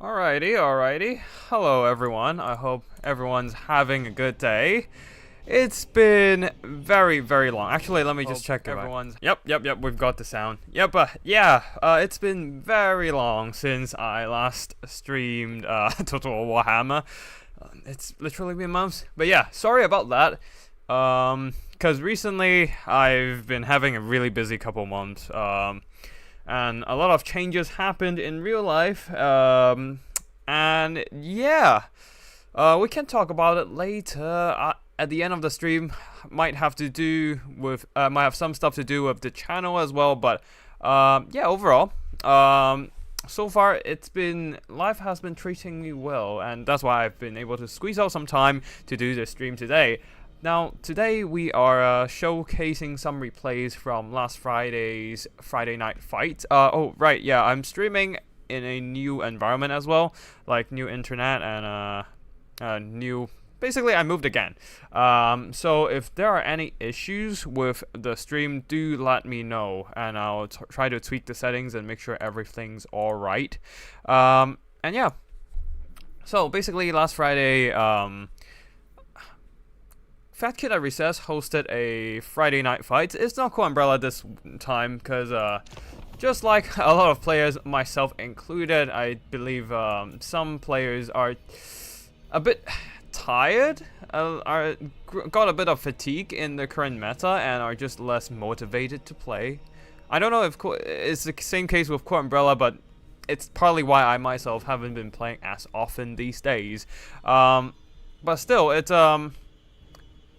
Alrighty. Hello, everyone. I hope everyone's having a good day. It's been very long. Actually, let me just check everyone's. Yep. We've got the sound. Yep. It's been very long since I last streamed Total Warhammer. It's literally been months. But yeah, sorry about that. Because recently I've been having a really busy couple months. And a lot of changes happened in real life. And yeah, we can talk about it later. At the end of the stream, might have some stuff to do with the channel as well. But yeah, overall, so far life has been treating me well, and that's why I've been able to squeeze out some time to do this stream today. Now, today we are showcasing some replays from last Friday's Friday night fight. I'm streaming in a new environment as well, like new internet and new. Basically, I moved again. So if there are any issues with the stream, do let me know, and I'll try to tweak the settings and make sure everything's all right. And yeah. So basically, last Friday, Fat Kid at Recess hosted a Friday night fight. It's not Cool Umbrella this time, because just like a lot of players, myself included, I believe some players are a bit tired, got a bit of fatigue in the current meta, and are just less motivated to play. I don't know if it's the same case with Cool Umbrella, but it's partly why I myself haven't been playing as often these days. But still, it's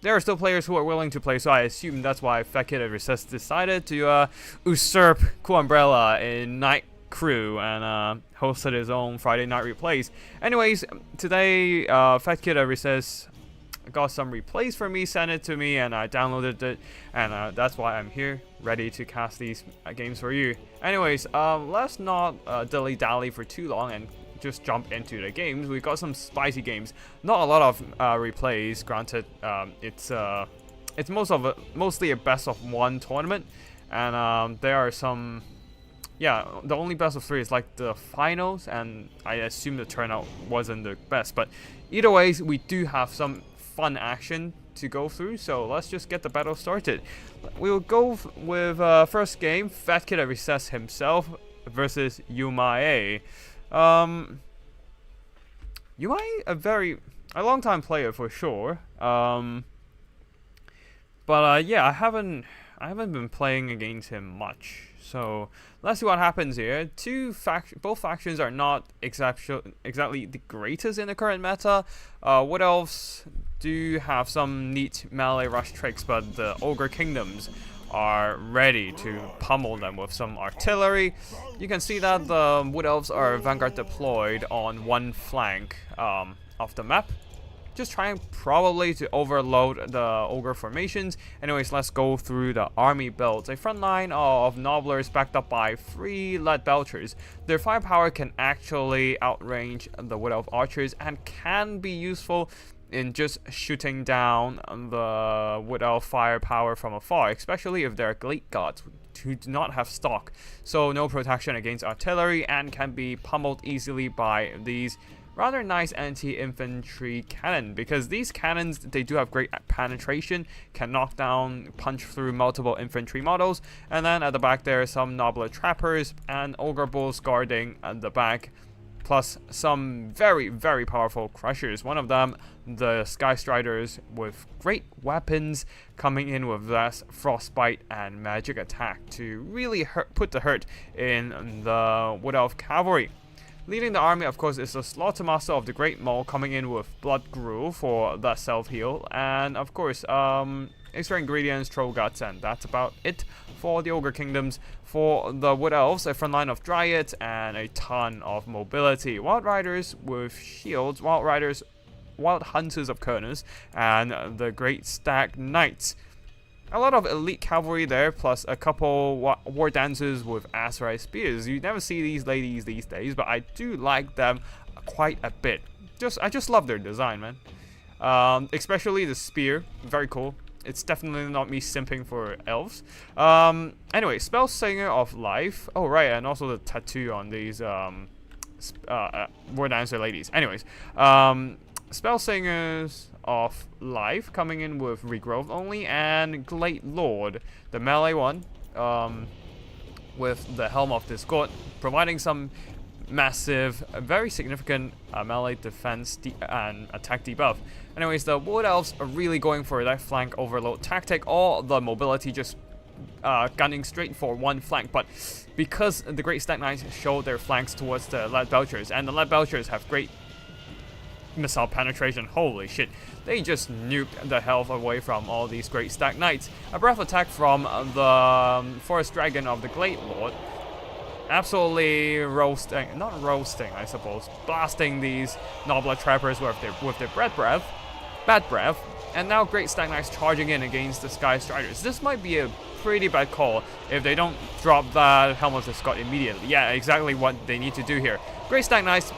there are still players who are willing to play, so I assume that's why Fat Kid at Recess decided to usurp Cool Umbrella in Night Crew and hosted his own Friday night replays. Anyways, today Fat Kid at Recess got some replays for me, sent it to me, and I downloaded it, and that's why I'm here, ready to cast these games for you. Anyways, let's not dilly-dally for too long and just jump into the games. We got some spicy games, not a lot of replays. Granted, it's mostly a best of one tournament, and there are some. Yeah, the only best of three is like the finals, and I assume the turnout wasn't the best. But either ways, we do have some fun action to go through, so let's just get the battle started. We'll go with first game, Fat Kid at Recess himself versus Yumae. Yumae, a long time player for sure. But yeah, I haven't been playing against him much. So let's see what happens here. Both factions are not exactly the greatest in the current meta. Wood Elves do have some neat melee rush tricks, but the Ogre Kingdoms are ready to pummel them with some artillery. You can see that the Wood Elves are Vanguard deployed on one flank of the map, just trying probably to overload the Ogre formations. Anyways, let's go through the army builds. A front line of Nobblers backed up by 3 Lead Belchers. Their firepower can actually outrange the Wood Elf archers and can be useful in just shooting down the Wood Elf firepower from afar, especially if they're Gleek Gods who do not have stock, so no protection against artillery and can be pummeled easily by these rather nice anti-infantry cannon, because these cannons, they do have great penetration, can knock down, punch through multiple infantry models. And then at the back there are some Nobbler trappers and Ogre Bulls guarding at the back, plus some very powerful crushers. One of them, the Sky Striders, with great weapons coming in with less frostbite and magic attack to really put the hurt in the Wood Elf cavalry. Leading the army, of course, is the Slaughtermaster of the Great Maul, coming in with Blood Gruel for that self-heal, and of course, extra ingredients, Troll Guts, and that's about it for the Ogre Kingdoms. For the Wood Elves, a front line of Dryads and a ton of mobility. Wild Riders with shields, Wild Hunters of Kernus, and the Great Stag Knights. A lot of elite cavalry there, plus a couple war dancers with Azrai spears. You never see these ladies these days, but I do like them quite a bit. I just love their design, man. Especially the spear, very cool. It's definitely not me simping for elves. Anyway, Spell Singer of Life. Oh right, and also the tattoo on these War Dancer ladies. Anyways, Spell Singers of Life coming in with Regrowth only, and Glade Lord, the melee one, with the Helm of Discord, providing some massive, very significant melee defense and attack debuff. Anyways, the Wood Elves are really going for that flank overload tactic, all the mobility just gunning straight for one flank, but because the Great Stag Knights showed their flanks towards the Lead Belchers, and the Lead Belchers have great missile penetration, holy shit, they just nuked the health away from all these Great Stag Knights. A breath attack from the Forest Dragon of the Glade Lord, absolutely roasting, not roasting I suppose, blasting these Nobbler Trappers with their bad breath, and now Great Stag Knights charging in against the Sky Striders. This might be a pretty bad call if they don't drop that Helm of the Scott immediately. Yeah, exactly what they need to do here. Great Stag Knights.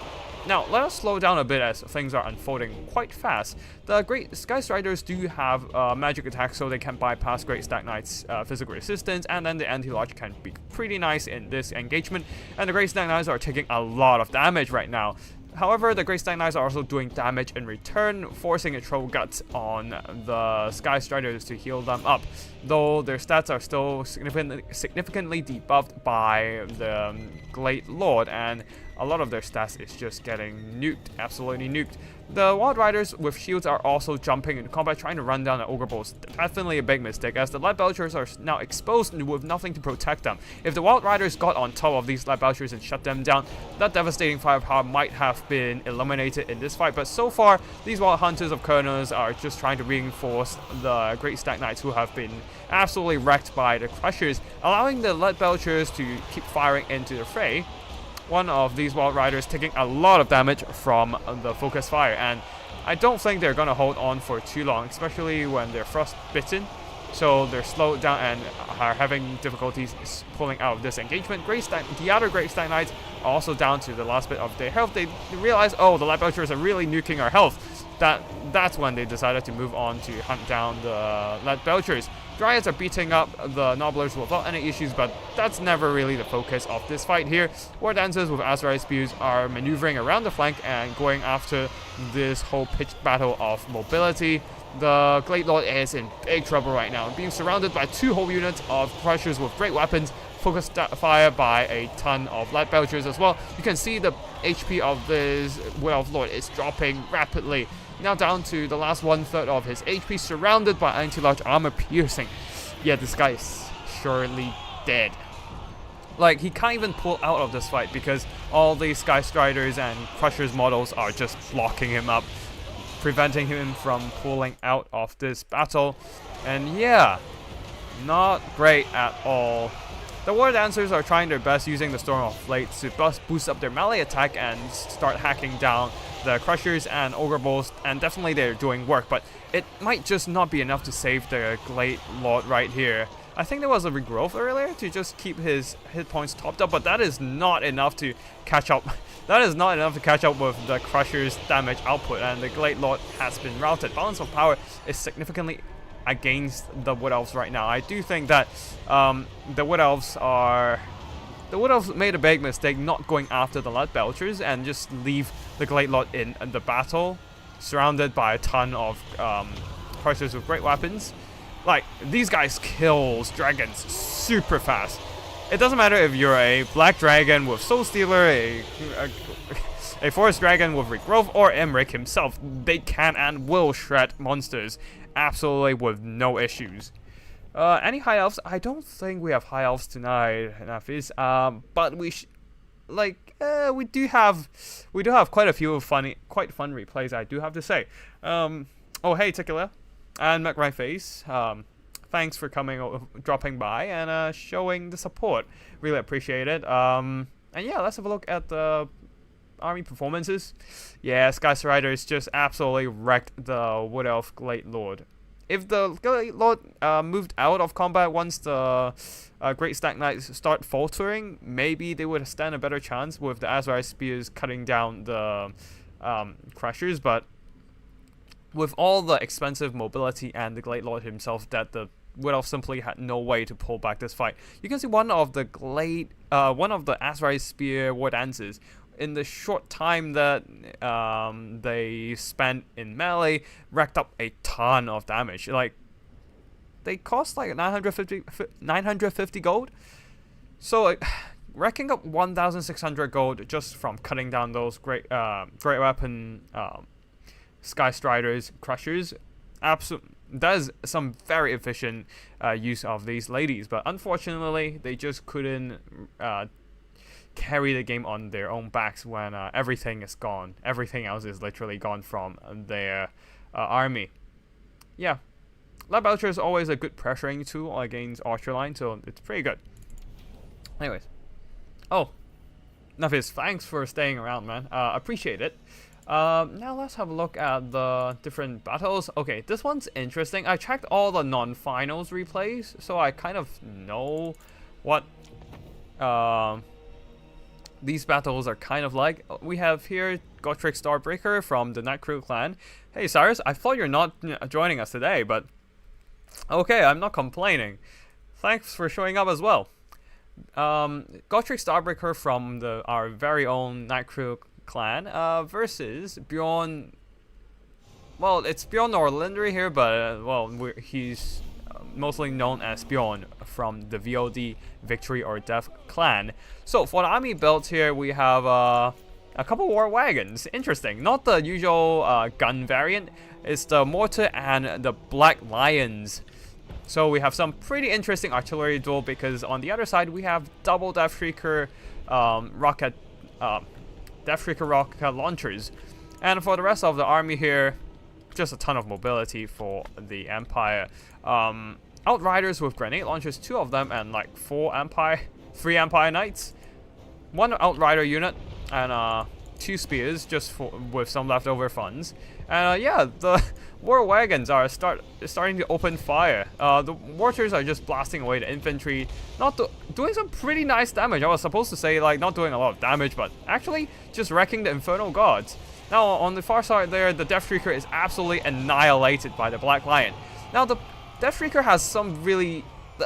Now, let us slow down a bit as things are unfolding quite fast. The Great Sky Striders do have magic attacks, so they can bypass Great Stag Knights' physical resistance, and then the anti-lodge can be pretty nice in this engagement, and the Great Stag Knights are taking a lot of damage right now. However, the Great Stag Knights are also doing damage in return, forcing a Troll Guts on the Sky Striders to heal them up, though their stats are still significantly debuffed by the Glade Lord, and a lot of their stats is just getting nuked, absolutely nuked. The Wild Riders with shields are also jumping into combat, trying to run down the Ogre Bulls. Definitely a big mistake, as the Lead Belchers are now exposed with nothing to protect them. If the Wild Riders got on top of these Lead Belchers and shut them down, that devastating firepower might have been eliminated in this fight. But so far, these Wild Hunters of Kernels are just trying to reinforce the Great Stag Knights, who have been absolutely wrecked by the Crushers, allowing the Lead Belchers to keep firing into the fray. One of these Wild Riders taking a lot of damage from the focus fire, and I don't think they're gonna hold on for too long, especially when they're frostbitten, so they're slowed down and are having difficulties pulling out of this engagement. The other Great Stag Knights are also down to the last bit of their health. They realize, oh, the Lead Belchers are really nuking our health. That's when they decided to move on to hunt down the Lead Belchers. Dryads are beating up the Nobblers without any issues, but that's never really the focus of this fight here. War Dancers with Azrai Spears are maneuvering around the flank and going after this whole pitched battle of mobility. The Glade Lord is in big trouble right now, being surrounded by two whole units of Crushers with great weapons, focused fire by a ton of Lead Belchers as well. You can see the HP of this Wood Elf Lord is dropping rapidly. Now down to the last 1/3 of his HP, surrounded by anti-large armor piercing. Yeah, this guy is surely dead. Like, he can't even pull out of this fight because all these Sky Striders and Crushers models are just blocking him up, preventing him from pulling out of this battle. And yeah, not great at all. The War Dancers are trying their best using the Storm of Blades to boost up their melee attack and start hacking down the Crushers and Ogre Bulls, and definitely they're doing work, but it might just not be enough to save the Glade Lord right here. I think there was a regrowth earlier to just keep his hit points topped up, but that is not enough to catch up. That is not enough to catch up with the Crusher's damage output, and the Glade Lord has been routed. Balance of power is significantly against the Wood Elves right now. I do think that the Wood Elves made a big mistake not going after the Lead Belchers and just leave the Glade Lord in the battle, surrounded by a ton of Crushers with great weapons. Like, these guys kills dragons super fast. It doesn't matter if you're a Black Dragon with Soul Stealer, a Forest Dragon with Regrowth, or Emmerich himself. They can and will shred monsters absolutely with no issues. Any High Elves? I don't think we have High Elves tonight, Nafis. But we do have quite a few quite fun replays, I do have to say. Oh hey Tickler and McRightface. Thanks for dropping by and showing the support. Really appreciate it. And yeah, let's have a look at the army performances. Yeah, Sky Riders just absolutely wrecked the Wood Elf Glade Lord. If the Glade Lord moved out of combat once the Great Stag Knights start faltering, maybe they would stand a better chance with the Azrai Spears cutting down the Crushers, but with all the expensive mobility and the Glade Lord himself, that the Wood Elf simply had no way to pull back this fight. You can see one of the Azrai Spear War Dancers in the short time that they spent in melee, racked up a ton of damage. Like, they cost like 950 gold. So like, racking up 1,600 gold just from cutting down those great weapon Sky Striders, Crushers, that is some very efficient use of these ladies. But unfortunately, they just couldn't carry the game on their own backs when everything is gone. Everything else is literally gone from their army. Yeah, Lab Belcher is always a good pressuring tool against Archer line, so it's pretty good. Anyways. Oh, Nafis, thanks for staying around, man. Appreciate it. Now let's have a look at the different battles. Okay, this one's interesting. I checked all the non-finals replays, so I kind of know what these battles are kind of like. We have here Gotrek Starbreaker from the Night Crew clan. Hey Cyrus, I thought you're not joining us today, but okay, I'm not complaining. Thanks for showing up as well. Gotrek Starbreaker from our very own Night Crew clan versus Bjorn. Well, it's Bjorn Orlindry here, but he's mostly known as Bjorn from the VOD Victory or Death clan. So for the army build here, we have a couple war wagons. Interesting, not the usual gun variant. It's the mortar and the Black Lions. So we have some pretty interesting artillery duel, because on the other side we have double Death Shrieker rocket launchers, and for the rest of the army here, just a ton of mobility for the Empire. Outriders with grenade launchers, 2 of them, and like 3 Empire Knights, 1 Outrider unit, and 2 spears just with some leftover funds. And yeah, the war wagons are starting to open fire. The mortars are just blasting away the infantry, doing some pretty nice damage. I was supposed to say like not doing a lot of damage, but actually just wrecking the infernal gods. Now on the far side there, the Death Shrieker is absolutely annihilated by the Black Lion. Now the Death Shrieker has some really,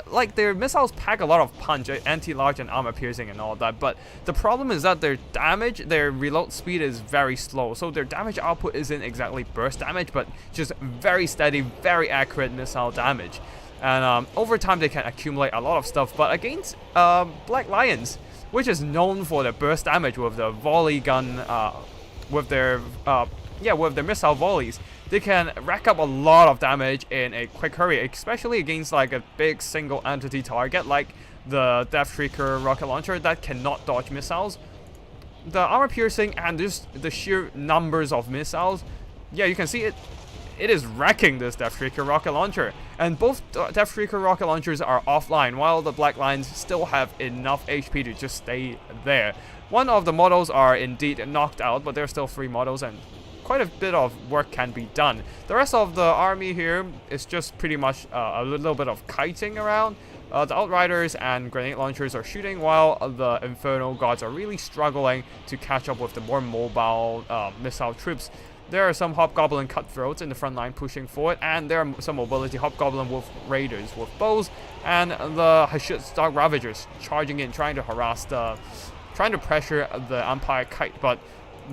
like, their missiles pack a lot of punch, anti-large and armor piercing and all that, but the problem is that their reload speed is very slow, so their damage output isn't exactly burst damage, but just very steady, very accurate missile damage. And over time they can accumulate a lot of stuff, but against Black Lions, which is known for the burst damage with the volley gun, with their missile volleys, they can rack up a lot of damage in a quick hurry, especially against like a big single entity target like the Death Shrieker rocket launcher that cannot dodge missiles. The armor piercing and just the sheer numbers of missiles, yeah, you can see it is wrecking this Death Shrieker rocket launcher. And both Death Shrieker rocket launchers are offline, while the Black Lions still have enough HP to just stay there. One of the models are indeed knocked out, but there are still 3 models, and quite a bit of work can be done. The rest of the army here is just pretty much a little bit of kiting around. The Outriders and grenade launchers are shooting, while the Infernal Gods are really struggling to catch up with the more mobile missile troops. There are some Hobgoblin Cutthroats in the front line pushing forward, and there are some mobility Hobgoblin Wolf Raiders with bows, and the Hashut Stark Ravagers charging in, trying to pressure the Empire Kite, but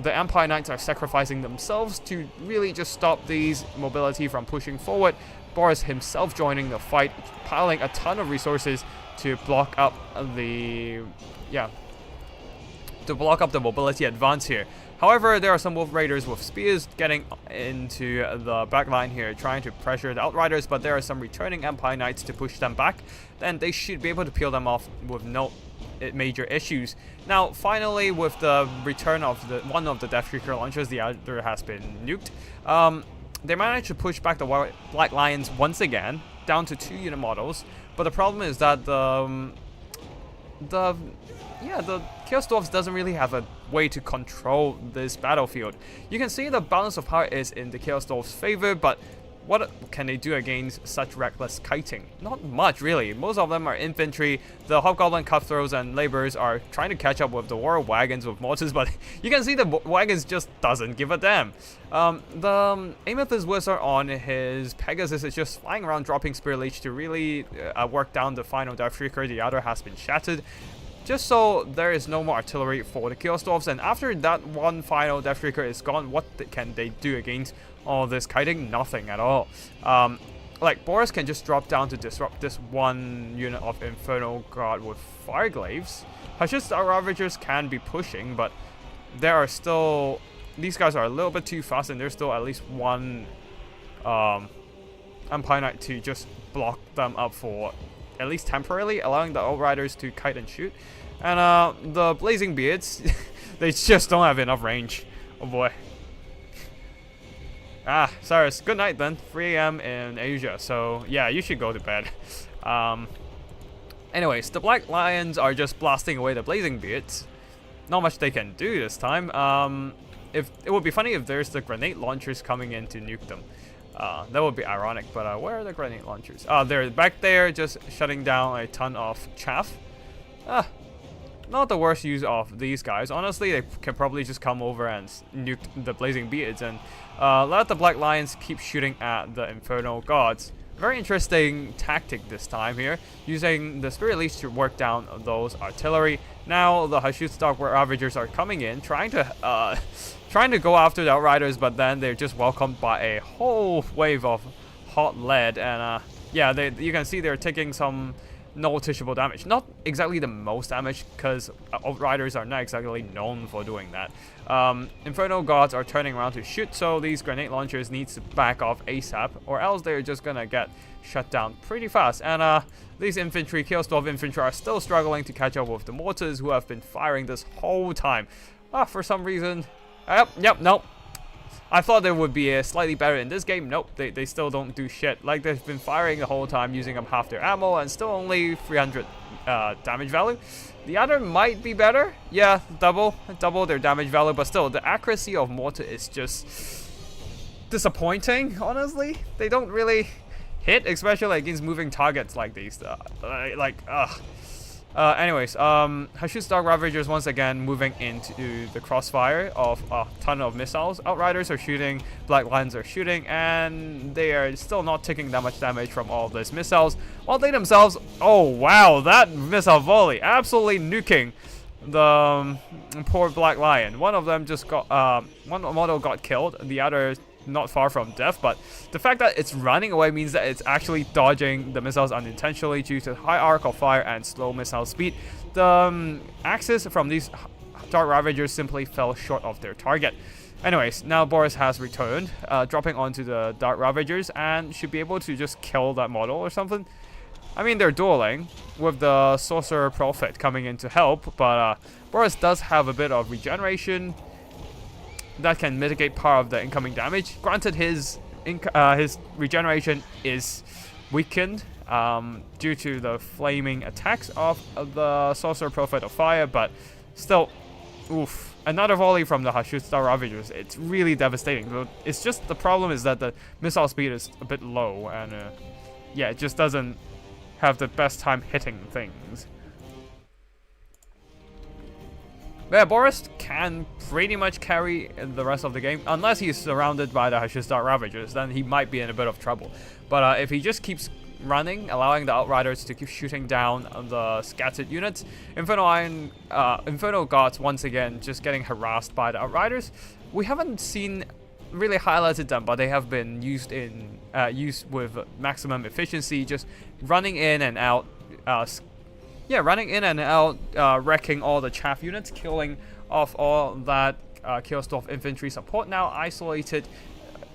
the Empire Knights are sacrificing themselves to really just stop these mobility from pushing forward. Boris himself joining the fight, piling a ton of resources to block up the mobility advance here. However, there are some Wolf Raiders with spears getting into the back line here, trying to pressure the Outriders, but there are some returning Empire Knights to push them back. Then they should be able to peel them off with no major issues. Now, finally, with the return of one of the Death Shrieker launchers, the other has been nuked. They managed to push back the Black Lions once again, down to 2 unit models. But the problem is that the Chaos Dwarfs doesn't really have a way to control this battlefield. You can see the balance of power is in the Chaos Dwarfs' favor, but what can they do against such reckless kiting? Not much, really. Most of them are infantry. The Hobgoblin Cutthroats and Laborers are trying to catch up with the war wagons with mortars, but you can see the wagons just doesn't give a damn. The Amethyst Wizard on his Pegasus is just flying around dropping Spear Leech to really work down the final Death Shrieker. The other has been shattered. just so there is no more artillery for the Chaos Dwarfs. And after that one final Death Streaker is gone, what can they do against all this kiting? Nothing at all. Like, Boris can just drop down to disrupt this one unit of Infernal God with Fire Glaives. Hashut's Dark Ravagers can be pushing, but there are still... These guys are a little bit too fast, and there's still at least one Empire Knight to just block them up for at least temporarily, allowing the Outriders to kite and shoot. And the Blazing Beards, they just don't have enough range. Oh boy. Ah, Cyrus, good night then. 3 AM in Asia, so yeah, you should go to bed. Anyways, the Black Lions are just blasting away the Blazing Beards. Not much they can do this time. If it would be funny if there's the grenade launchers coming in to nuke them. That would be ironic, but where are the grenade launchers? They're back there, just shutting down a ton of chaff. Not the worst use of these guys. Honestly, they can probably just come over and nuke the Blazing Beards and let the Black Lions keep shooting at the Infernal Gods. Very interesting tactic this time here, using the Spirit Leech to work down those artillery. Now the Hashut's Dark Ravagers are coming in, trying to go after the Outriders, but then they're just welcomed by a whole wave of hot lead, and yeah, you can see they're taking some noticeable damage. Not exactly the most damage, because Outriders are not exactly known for doing that. Infernal Gods are turning around to shoot, so these grenade launchers need to back off ASAP, or else they're just gonna get shut down pretty fast. And these infantry, Chaos Dwarf infantry, are still struggling to catch up with the mortars, who have been firing this whole time. For some reason... Yep, nope. I thought they would be slightly better in this game. Nope, they still don't do shit. Like, they've been firing the whole time, using up half their ammo, and still only 300 damage value. The other might be better. Yeah, double their damage value, but still, the accuracy of mortar is just disappointing, honestly. They don't really hit, especially against moving targets like these. Anyways, Hashut's Dark Ravagers once again moving into the crossfire of a ton of missiles. Outriders are shooting, Black Lions are shooting, and they are still not taking that much damage from all of these missiles. While they themselves, oh wow, that missile volley absolutely nuking the poor Black Lion. One of them just got, one model got killed, the other not far from death, but the fact that it's running away means that it's actually dodging the missiles unintentionally due to high arc of fire and slow missile speed. The axes from these Dark Ravagers simply fell short of their target. Anyways, now Boris has returned, dropping onto the Dark Ravagers, and should be able to just kill that model or something. I mean, they're dueling with the Sorcerer Prophet coming in to help, but Boris does have a bit of regeneration that can mitigate part of the incoming damage. Granted, his regeneration is weakened due to the flaming attacks of the Sorcerer Prophet of Fire, but still, oof. Another volley from the Hashut's Dark Ravagers. It's really devastating. It's just, the problem is that the missile speed is a bit low, and yeah, it just doesn't have the best time hitting things. Yeah, Boris can pretty much carry the rest of the game, unless he's surrounded by the Hashut's Dark Ravagers, then he might be in a bit of trouble. But if he just keeps running, allowing the Outriders to keep shooting down the scattered units, Infernal Gods once again just getting harassed by the Outriders. We haven't seen really highlighted them, but they have been used with maximum efficiency, just running in and out. Wrecking all the chaff units, killing off all that Chaos Dwarf infantry support. Now isolated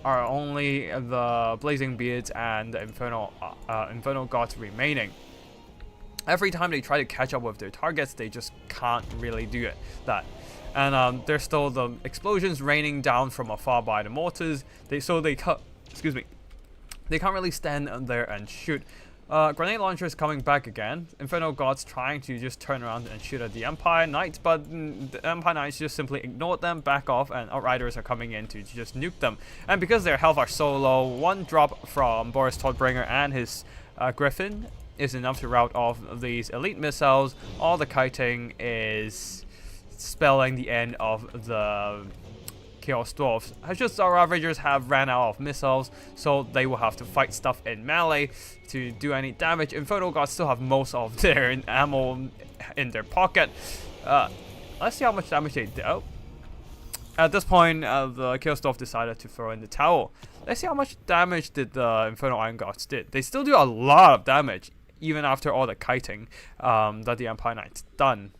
are only the Blazing Beards and the Infernal Gods remaining. Every time they try to catch up with their targets, they just can't really do that. And there's still the explosions raining down from afar by the mortars. They can't really stand there and shoot. Grenade launchers coming back again. Infernal Gods trying to just turn around and shoot at the Empire Knights, but the Empire Knights just simply ignored them, back off, and Outriders are coming in to just nuke them. And because their health are so low, one drop from Boris Todbringer and his Griffin is enough to rout off these elite missiles. All the kiting is spelling the end of the Chaos Dwarfs. Hashustar Ravagers have ran out of missiles, so they will have to fight stuff in melee to do any damage. Inferno Gods still have most of their ammo in their pocket. Let's see how much damage they do. Oh. At this point, the Chaos Dwarf decided to throw in the towel. Let's see how much damage did the Infernal Iron Gods did. They still do a lot of damage, even after all the kiting that the Empire Knights done.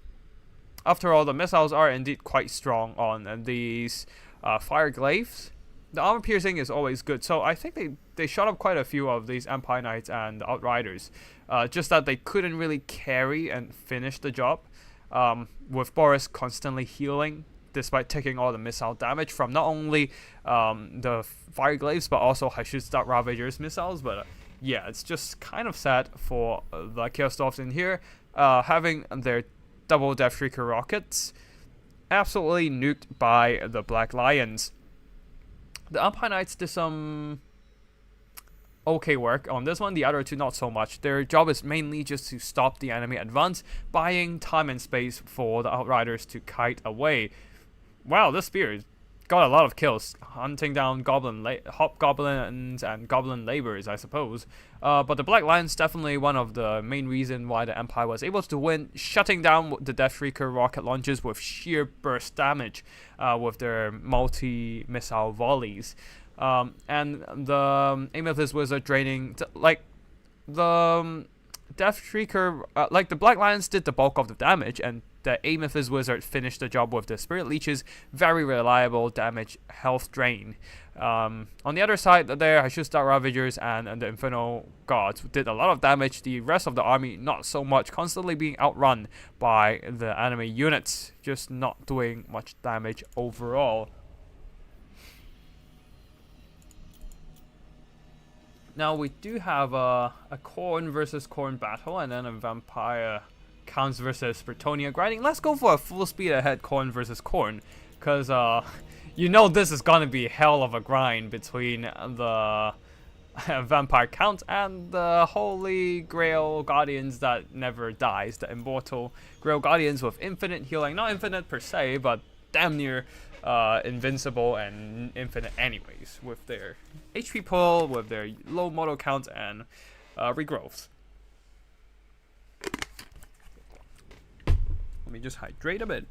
After all, the missiles are indeed quite strong on these fire glaives. The armor piercing is always good, so I think they shot up quite a few of these Empire Knights and Outriders. Just that they couldn't really carry and finish the job, with Boris constantly healing, despite taking all the missile damage from not only the fire glaives, but also Hashustar Ravagers missiles. But yeah, it's just kind of sad for the Chaos Dwarfs in here, having their double Death Shrieker rockets absolutely nuked by the Black Lions. The Empire Knights did some okay work on this one, the other two not so much. Their job is mainly just to stop the enemy advance, buying time and space for the Outriders to kite away. Wow, this spear got a lot of kills, hunting down hobgoblins and goblin laborers, I suppose. But the Black Lion's definitely one of the main reasons why the Empire was able to win, shutting down the Death Shrieker rocket launches with sheer burst damage with their multi-missile volleys. And the Amethyst Wizard draining, the Death Shrieker, the Black Lions did the bulk of the damage, and the Amethyst Wizard finished the job with the Spirit Leeches, very reliable damage health drain. On the other side there, Hashustar Ravagers and the Infernal Gods did a lot of damage. The rest of the army not so much, constantly being outrun by the enemy units, just not doing much damage overall. Now we do have a Khorne versus Khorne battle, and then a Vampire Counts versus Bretonnia grinding. Let's go for a full speed ahead Khorne versus Khorne, because you know this is gonna be hell of a grind between the Vampire Count and the Holy Grail Guardians that never dies, the Immortal Grail Guardians with infinite healing, not infinite per se, but damn near invincible and infinite anyways, with their HP pull, with their low model count and regrowths. Let me just hydrate a bit.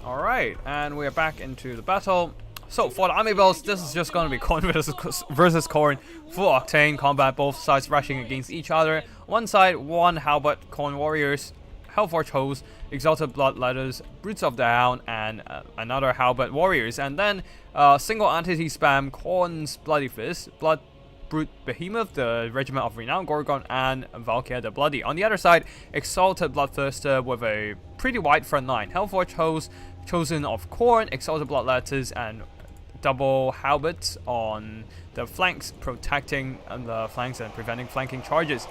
Alright, and we are back into the battle. So for the army builds, this is just going to be Khorne versus Khorne, full octane combat, both sides rushing against each other. One side, one Halberd Khorne warriors, Hellforge Hosts, Exalted Bloodletters, Brutes of the Hound, and another Halberd warriors. And then single entity spam Khorne's Bloody Fist, Blood Brute Behemoth, the Regiment of Renown Gorgon, and Valkyr the Bloody. On the other side, Exalted Bloodthirster with a pretty wide front line, Hellforge Hosts, Chosen of Khorne, Exalted Bloodletters, and double halberds on the flanks, protecting the flanks and preventing flanking charges.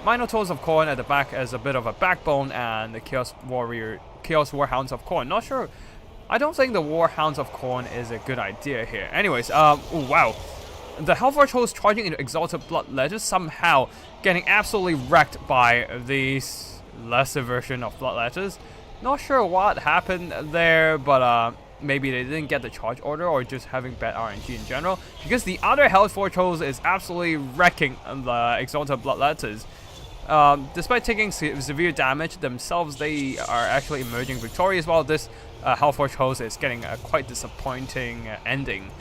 Minotaurs of Khorne at the back as a bit of a backbone, and the Chaos Warhounds of Khorne. Not sure. I don't think the Warhounds of Khorne is a good idea here. Anyways, oh wow. The Hellforge Host charging into Exalted Bloodletters, somehow getting absolutely wrecked by these lesser version of Bloodletters. Not sure what happened there, but maybe they didn't get the charge order, or just having bad RNG in general, because the other Hellforge Host is absolutely wrecking the Exalted Bloodletters. Despite taking severe damage themselves, they are actually emerging victorious, while this Hellforge Host is getting a quite disappointing ending.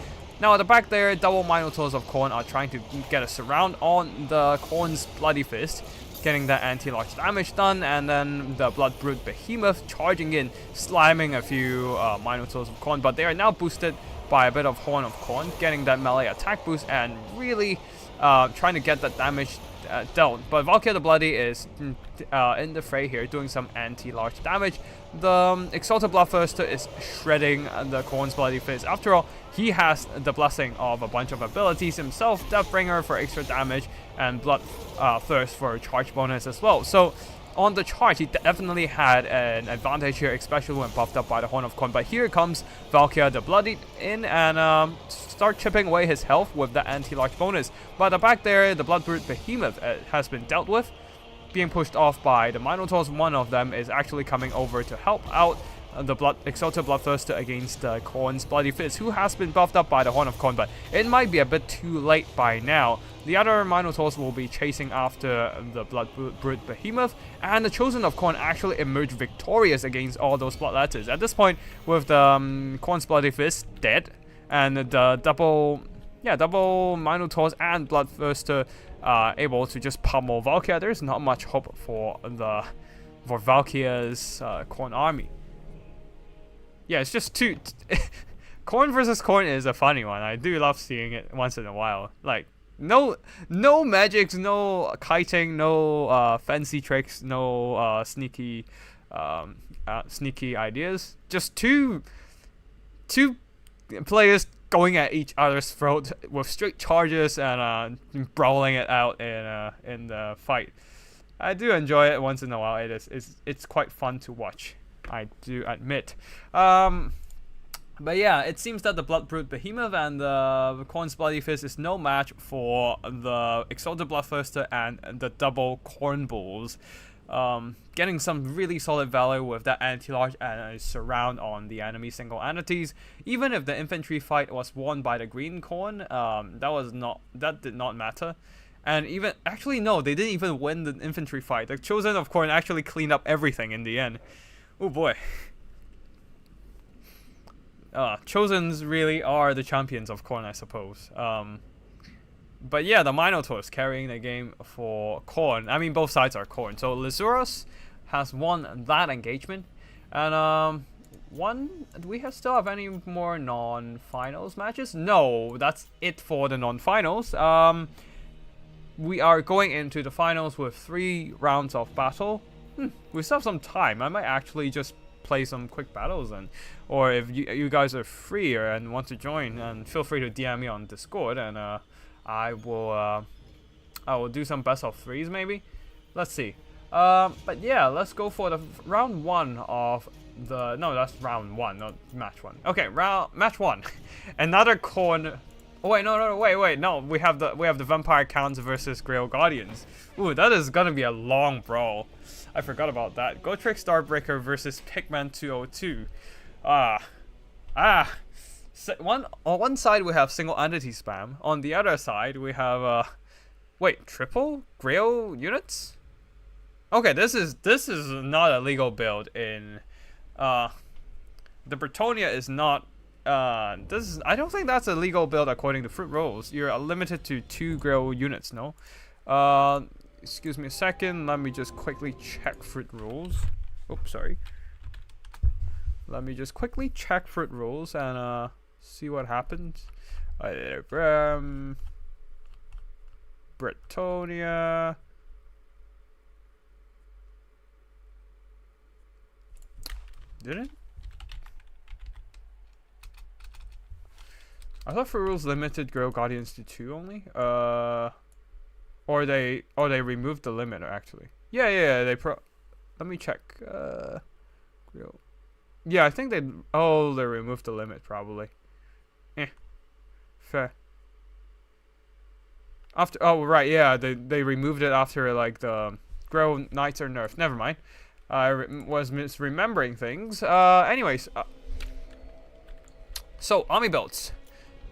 Now at the back there, double Minotaurs of Khorne are trying to get a surround on the Khorne's Bloody Fist, getting that anti-large damage done, and then the Blood Brute Behemoth charging in, slamming a few Minotaurs of Khorne, but they are now boosted by a bit of Horn of Khorne, getting that melee attack boost and really trying to get that damage dealt. But Valkyr the Bloody is in the fray here, doing some anti-large damage. The Exalted Bloodthirster is shredding the Khorne's Bloody Fist. After all, he has the blessing of a bunch of abilities himself, Deathbringer for extra damage, and Bloodthirst for charge bonus as well. So on the charge, he definitely had an advantage here, especially when buffed up by the Horn of Korn. But here comes Valkyria the Bloodied in and start chipping away his health with the anti-large bonus. But the back there, the Bloodbrute Behemoth has been dealt with, being pushed off by the Minotaurs. One of them is actually coming over to help out the Exalted Bloodthirster against Korn's Bloody Fist, who has been buffed up by the Horn of Korn, but it might be a bit too late by now. The other Minotaurs will be chasing after the Bloodbrute Behemoth, and the Chosen of Korn actually emerged victorious against all those Bloodletters. At this point, with the Korn's Bloody Fist dead, and the double Minotaurs and Bloodthirster able to just pummel Valkyria, there's not much hope for Valkyria's Korn army. Yeah, it's just two. Korn versus Korn is a funny one. I do love seeing it once in a while. Like, no magics, no kiting, no fancy tricks, no sneaky ideas. Just two players going at each other's throat with straight charges and brawling it out in the fight. I do enjoy it once in a while. It's quite fun to watch, I do admit. But yeah, it seems that the Bloodbrute Behemoth and the Korn's Bloody Fist is no match for the Exalted Bloodthirster and the double Korn Bulls. Getting some really solid value with that anti-large and a surround on the enemy single entities. Even if the infantry fight was won by the green Korn, that did not matter. And even actually no, they didn't even win the infantry fight. The Chosen of Korn actually cleaned up everything in the end. Oh boy. Chosens really are the champions of Korn, I suppose. But yeah, the Minotaurs carrying the game for Korn. I mean, both sides are Korn. So Lysuros has won that engagement. And do we still have any more non-finals matches? No, that's it for the non-finals. We are going into the finals with 3 rounds of battle. We still have some time. I might actually just play some quick battles, or if you guys are free and want to join, and feel free to DM me on Discord, and I will do some best of 3s maybe. Let's see. But yeah, let's go for the round 1 of the that's round 1, not match 1. Okay, match 1. Another Korn. Oh wait, no. We have the Vampire Counts versus Grail Guardians. Ooh, that is gonna be a long brawl. I forgot about that. Gotrek Starbreaker versus Pigman 202. On one side we have single entity spam. On the other side we have triple Grail units. Okay, this is not a legal build in the Bretonia is not. I don't think that's a legal build according to fruit rules. You're limited to 2 Grail units, no? Excuse me a second. Let me just quickly check fruit rules. Oops, sorry. Let me just quickly check fruit rules and see what happens. Bretonia. Did it? I thought fruit rules limited Grail Guardians to 2 only. Or they removed the limit actually. Yeah. Let me check. Yeah, I think they removed the limit probably. Fair. They removed it after like the Grail Knights are nerfed. Never mind. I was misremembering things. Anyways. So army builds.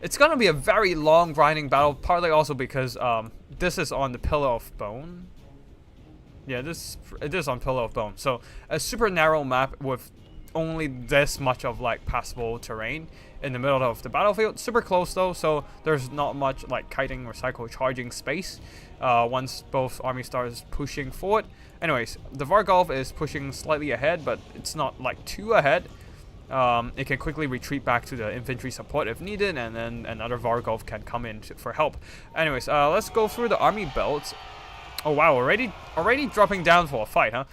It's gonna be a very long grinding battle, partly also because this is on the Pillar of Bone. Yeah, it is on Pillar of Bone. So a super narrow map with only this much of like passable terrain in the middle of the battlefield. Super close though, so there's not much like kiting or cycle charging space once both armies start pushing forward. Anyways, the Vargolf is pushing slightly ahead, but it's not like too ahead. It can quickly retreat back to the infantry support if needed, and then another Vargolf can come in for help. Anyways, let's go through the army belts. Oh wow, already dropping down for a fight, huh?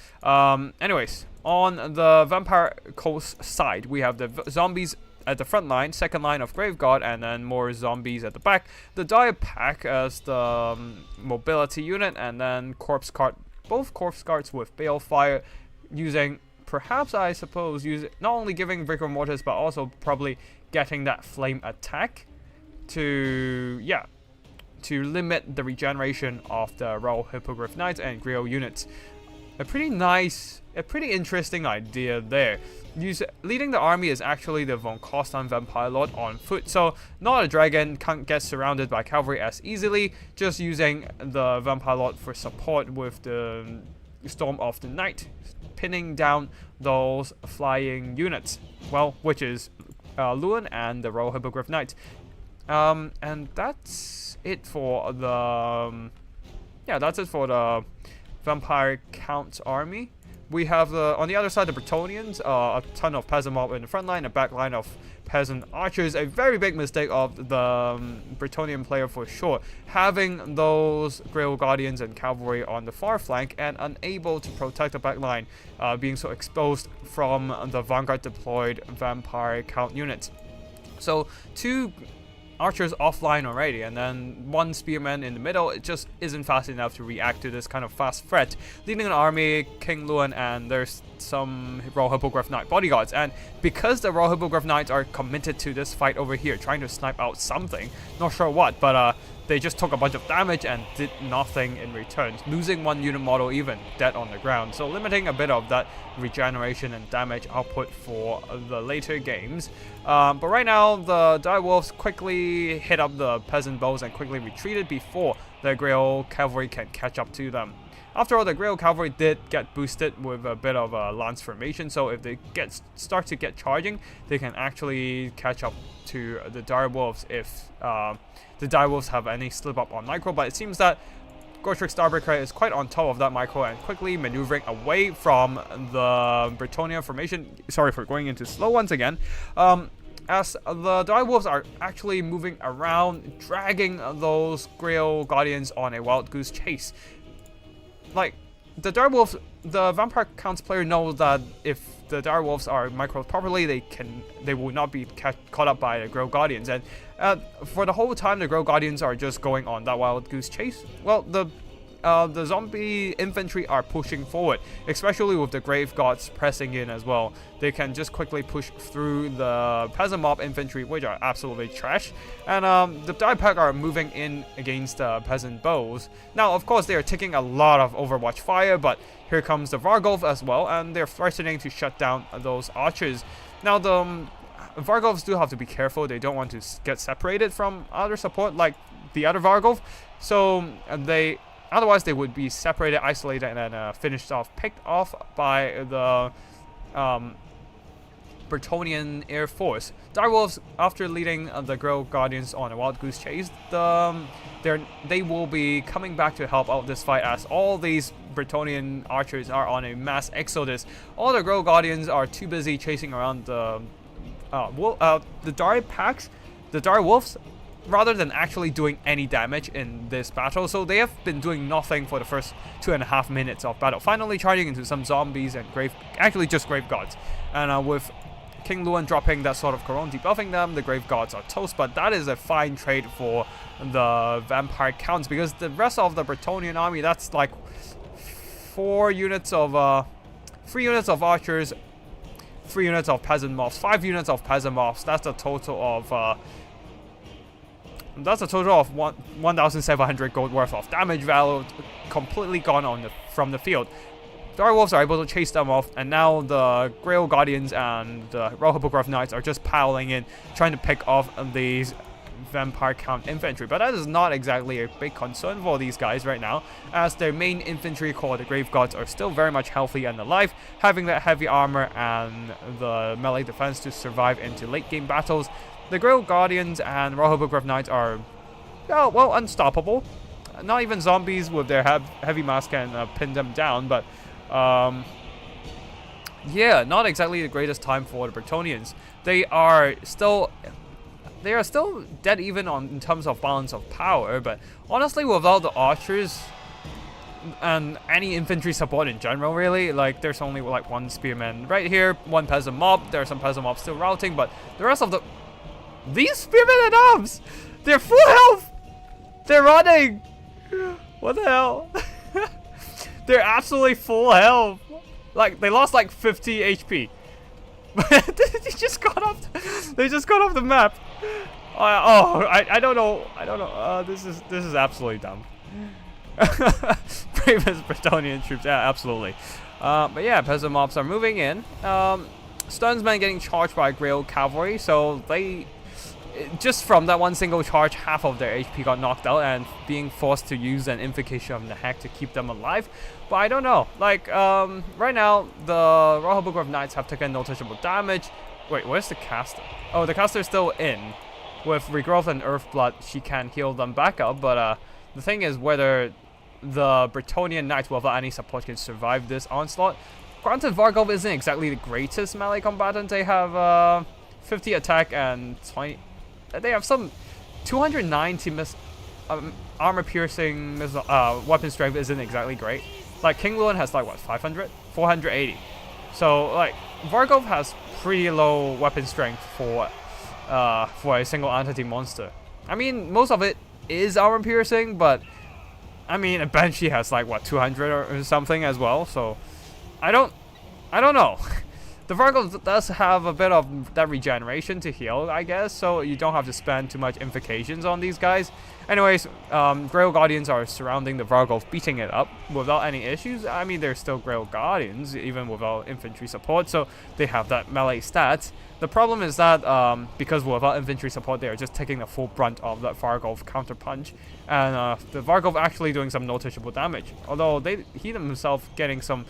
Anyways, on the Vampire Coast side, we have the zombies at the front line, second line of Graveguard, and then more zombies at the back. The Dire Pack as the mobility unit, and then Corpse Cart both corpse guards with balefire, using perhaps I suppose not only giving vigor mortis but also probably getting that flame attack to limit the regeneration of the Royal Hippogriff Knights and Griot units. A pretty interesting idea there. Leading the army is actually the Von Kostan Vampire Lord on foot, so not a dragon can't get surrounded by cavalry as easily, just using the Vampire Lord for support with the Storm of the Night, pinning down those flying units, well, which is Luan and the Royal Hippogriff Knight. And that's it for the Vampire Count's army. We have on the other side the Bretonnians, a ton of peasant mob in the front line, a back line of peasant archers. A very big mistake of the Bretonnian player for sure, having those Grail Guardians and cavalry on the far flank and unable to protect the back line, being so exposed from the Vanguard deployed Vampire Count units. So 2 archers offline already, and then 1 spearman in the middle. It just isn't fast enough to react to this kind of fast threat. Leading an army, King Luan, and there's some Royal Hippogriff Knight bodyguards. And because the Royal Hippogriff Knights are committed to this fight over here, trying to snipe out something, not sure what, but they just took a bunch of damage and did nothing in return, losing 1 unit model even dead on the ground, so limiting a bit of that regeneration and damage output for the later games. But right now the dire wolves quickly hit up the peasant bows and quickly retreated before the Grail cavalry can catch up to them. After all, the Grail cavalry did get boosted with a bit of a lance formation, so if they start to get charging, they can actually catch up to the dire wolves if the dire wolves have any slip up on micro. But it seems that Gotrek Starbreaker is quite on top of that micro and quickly maneuvering away from the Bretonnian formation. Sorry for going into slow once again. As the dire wolves are actually moving around, dragging those Grail Guardians on a wild goose chase. Like, the dire wolves, the Vampire Counts player knows that if the dire wolves are microed properly, they will not be caught up by the Grail Guardians. And for the whole time the Grail Guardians are just going on that wild goose chase, well, the zombie infantry are pushing forward, especially with the Grave Gods pressing in as well. They can just quickly push through the peasant mob infantry, which are absolutely trash, and the dire pack are moving in against the peasant bows. Now, of course, they are taking a lot of Overwatch fire, but here comes the Vargolf as well, and they're threatening to shut down those archers. Now, the Vargolfs do have to be careful. They don't want to get separated from other support like the other Vargolf, so otherwise they would be separated, isolated, and then picked off by the Bretonnian Air Force. Direwolves, after leading the Grail Guardians on a wild goose chase, they will be coming back to help out this fight, as all these Bretonnian archers are on a mass exodus. All the Grail Guardians are too busy chasing around the dire packs, the dire wolves, rather than actually doing any damage in this battle. So they have been doing nothing for the first 2.5 minutes of battle, finally charging into some zombies and just Grave Gods. And with King Luan dropping that sort of Corone, debuffing them, the Grave Gods are toast. But that is a fine trade for the Vampire Counts, because the rest of the Bretonnian army, that's like 3 units of archers, 3 units of peasant mobs, 5 units of peasant mobs. That's a total of 1,700 gold worth of damage value completely gone from the field. Direwolves are able to chase them off, and now the Grail Guardians and the Royal Hippogriff Knights are just piling in, trying to pick off these Vampire Count infantry. But that is not exactly a big concern for these guys right now, as their main infantry called the Grave Gods are still very much healthy and alive, having that heavy armor and the melee defense to survive into late game battles. The Grail Guardians and Royal Hippogriff Knights are, well, unstoppable. Not even zombies with their heavy mass can pin them down, but yeah, not exactly the greatest time for the Bretonnians. They are still dead even in terms of balance of power, but honestly, without the archers and any infantry support in general, really, like, there's only like 1 spearman right here, 1 peasant mob. There are some peasant mobs still routing, but the rest of these spearmen at arms, they're full health. They're running. What the hell? They're absolutely full health. Like, they lost like 50 HP. They just got off. They just got off the map. I don't know. I don't know. This is absolutely dumb. Bravest Bretonian troops. Yeah, absolutely. But yeah, peasant mobs are moving in. Stunsmen getting charged by Grail cavalry, so they just from that one single charge, half of their HP got knocked out, and being forced to use an invocation of the heck to keep them alive. But I don't know. Like right now, the Royal Book of Knights have taken noticeable damage. Wait, where's the caster? Oh, the caster is still in. With Regrowth and Earthblood, she can heal them back up. But the thing is whether the Bretonian Knights without any support can survive this onslaught. Granted, Vargov isn't exactly the greatest melee combatant. They have 50 attack and 20. They have some 290 armor-piercing weapon strength isn't exactly great. Like King Luan has like what 500, 480. So like Vargov has pretty low weapon strength for a single entity monster. I mean, most of it is armor-piercing, but I mean, a Banshee has like what 200 or something as well. So I don't know. The Vargov does have a bit of that regeneration to heal, I guess, so you don't have to spend too much invocations on these guys. Anyways, Grail Guardians are surrounding the Vargov, beating it up without any issues. I mean, they're still Grail Guardians, even without infantry support, so they have that melee stats. The problem is that because without infantry support, they are just taking the full brunt of that Vargov counterpunch, and the Vargov actually doing some noticeable damage. Although he themselves getting some,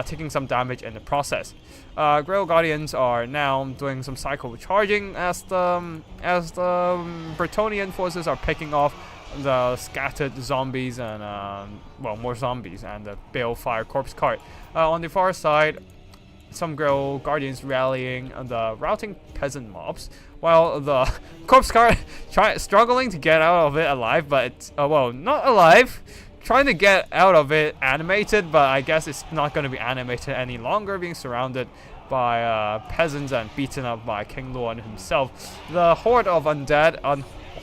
taking some damage in the process. Grail Guardians are now doing some cycle charging as the Bretonian forces are picking off the scattered zombies and well, more zombies and the Balefire Corpse Cart. On the far side, some Grail Guardians rallying the routing peasant mobs, while the Corpse Cart struggling to get out of it alive, but it's, well, not alive, trying to get out of it animated, but I guess it's not going to be animated any longer, being surrounded by peasants and beaten up by King Luan himself. The horde of undead,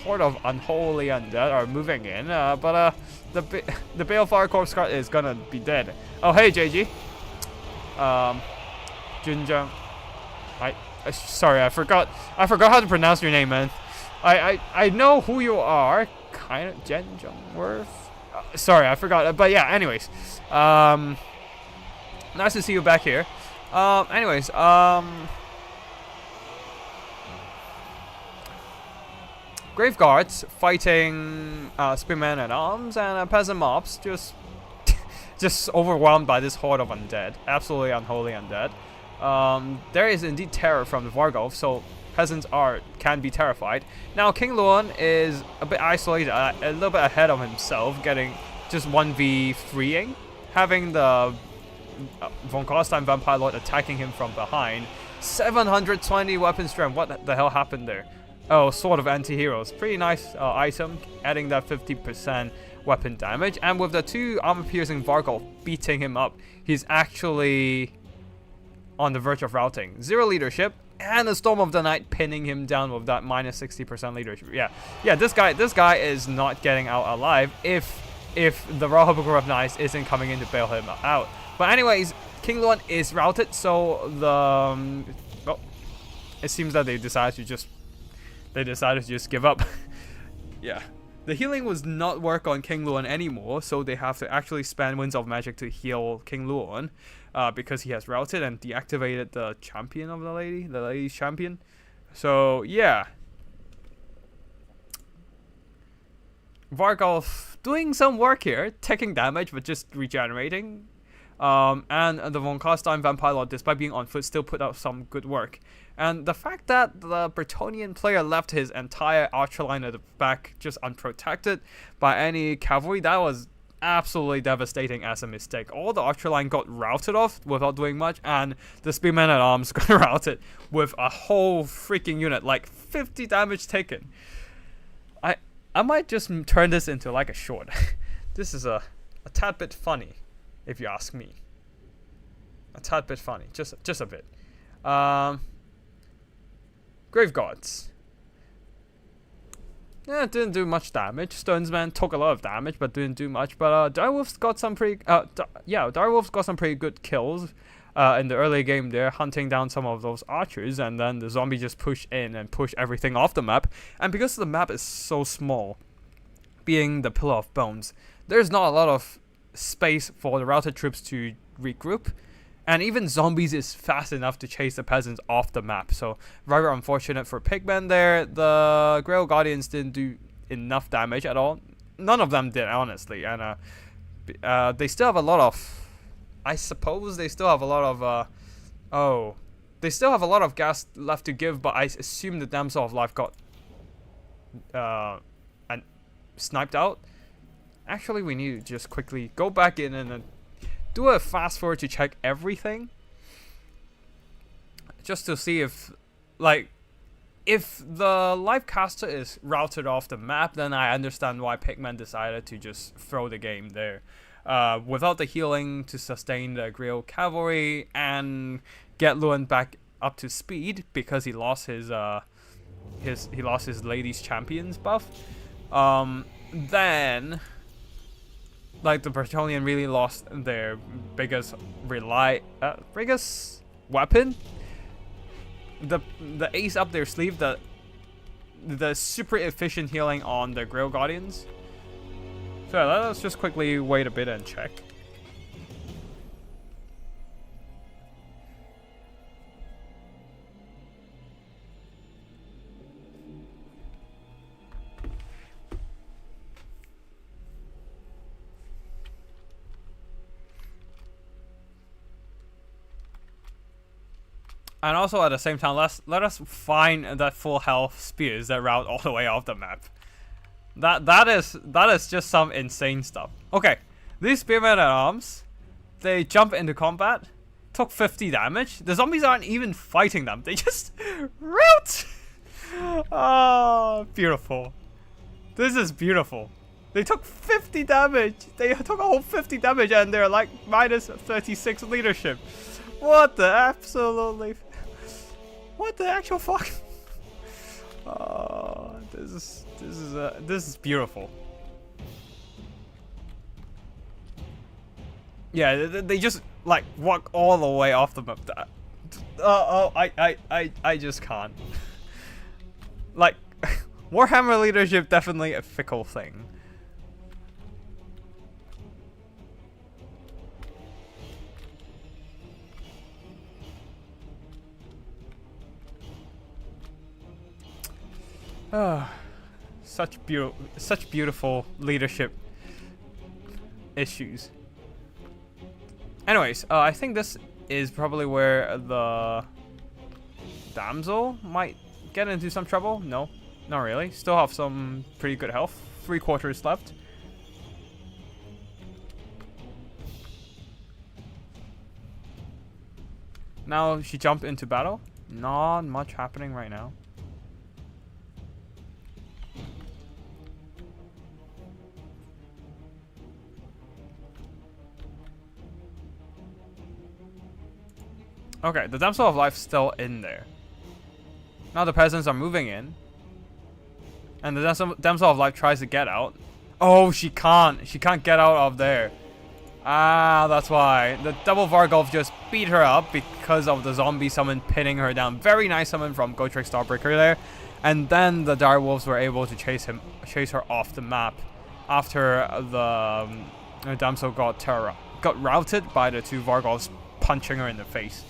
horde of unholy undead are moving in, but the Balefire Corpse Cart is gonna be dead. Oh hey JG, Junjang. Sorry, I forgot how to pronounce your name, man. I know who you are, kind of Genjungworth. Sorry, I forgot. But yeah, anyways, nice to see you back here. Anyways, Graveguards fighting Spearmen at Arms and peasant mobs, just overwhelmed by this horde of undead, absolutely unholy undead. There is indeed terror from the Vargov, so peasants can be terrified. Now King Luan is a bit isolated, a little bit ahead of himself, getting just 1v3ing, having the Von Karstein Vampire Lord attacking him from behind. 720 weapon strength. What the hell happened there? Oh, Sword of Anti-Heroes. Pretty nice item, adding that 50% weapon damage. And with the two armor-piercing Vargov beating him up, he's actually on the verge of routing. 0 leadership, and the Storm of the Night pinning him down with that minus 60% leadership. Yeah. This guy is not getting out alive if the Royal Book of Knights isn't coming in to bail him out. But anyways, King Luan is routed, so the well, it seems that they decided to just give up. Yeah, the healing was not work on King Luan anymore, so they have to actually spend Winds of Magic to heal King Luan, because he has routed and deactivated the champion of the lady's champion. So yeah, Vargov doing some work here, taking damage but just regenerating. And the Von Karstein Vampire Lord, despite being on foot, still put out some good work. And the fact that the Bretonian player left his entire archer line at the back just unprotected by any cavalry, that was absolutely devastating as a mistake. All the archer line got routed off without doing much, and the Spearmen at Arms got routed with a whole freaking unit, like 50 damage taken. I might just turn this into like a short. This is a tad bit funny, if you ask me. A tad bit funny, just a bit. Grave Gods. Yeah, it didn't do much damage. Stonesman took a lot of damage, but didn't do much. But Direwolf's got some pretty Direwolf's got some pretty good kills in the early game there, hunting down some of those archers, and then the zombie just push in and push everything off the map. And because the map is so small, being the Pillar of Bones, there's not a lot of space for the routed troops to regroup. And even zombies is fast enough to chase the peasants off the map. So very unfortunate for pigmen there. The Grail Guardians didn't do enough damage at all. None of them did, honestly. And they still have a lot of... I suppose they still have a lot of... They still have a lot of gas left to give, but I assume the Damsel of Life got... and sniped out. Actually, we need to just quickly go back in and... do a fast forward to check everything, just to see if the live caster is routed off the map, then I understand why Pigman decided to just throw the game there. Without the healing to sustain the Grail Cavalry and get Luan back up to speed because he lost his Ladies Champions buff. Then the Bretonnian really lost their biggest weapon. The ace up their sleeve, the super efficient healing on the Grail Guardians. So let's just quickly wait a bit and check. And also at the same time, let us find that full health spears that route all the way off the map. That is just some insane stuff. Okay, these spearmen at arms, they jump into combat, took 50 damage. The zombies aren't even fighting them; they just route. Oh, beautiful! This is beautiful. They took 50 damage. They took a whole 50 damage, and they're like minus 36 leadership. What the absolutely? What the actual fuck? Oh, this is beautiful. Yeah, they just like walk all the way off the map. I just can't. Like, Warhammer leadership definitely a fickle thing. Such beautiful leadership issues. Anyways, I think this is probably where the damsel might get into some trouble. No, not really. Still have some pretty good health. 3/4 left. Now she jumped into battle. Not much happening right now. Okay, the Damsel of Life's still in there. Now the peasants are moving in. And the Damsel of Life tries to get out. Oh, she can't. She can't get out of there. Ah, that's why. The double Vargolf just beat her up because of the zombie summon pinning her down. Very nice summon from Gotrek Starbreaker there. And then the direwolves were able to chase her off the map after the Damsel got routed by the two Vargolfs punching her in the face.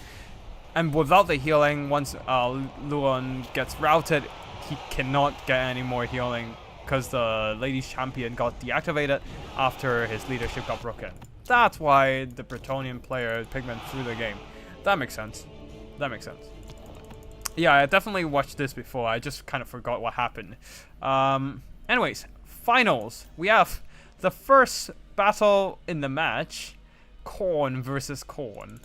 And without the healing, once Luan gets routed, he cannot get any more healing because the Ladies Champion got deactivated after his leadership got broken. That's why the Bretonnian player Pigman threw the game. That makes sense. That makes sense. Yeah, I definitely watched this before. I just kind of forgot what happened. Anyways, finals. We have the first battle in the match. Khorne versus Khorne.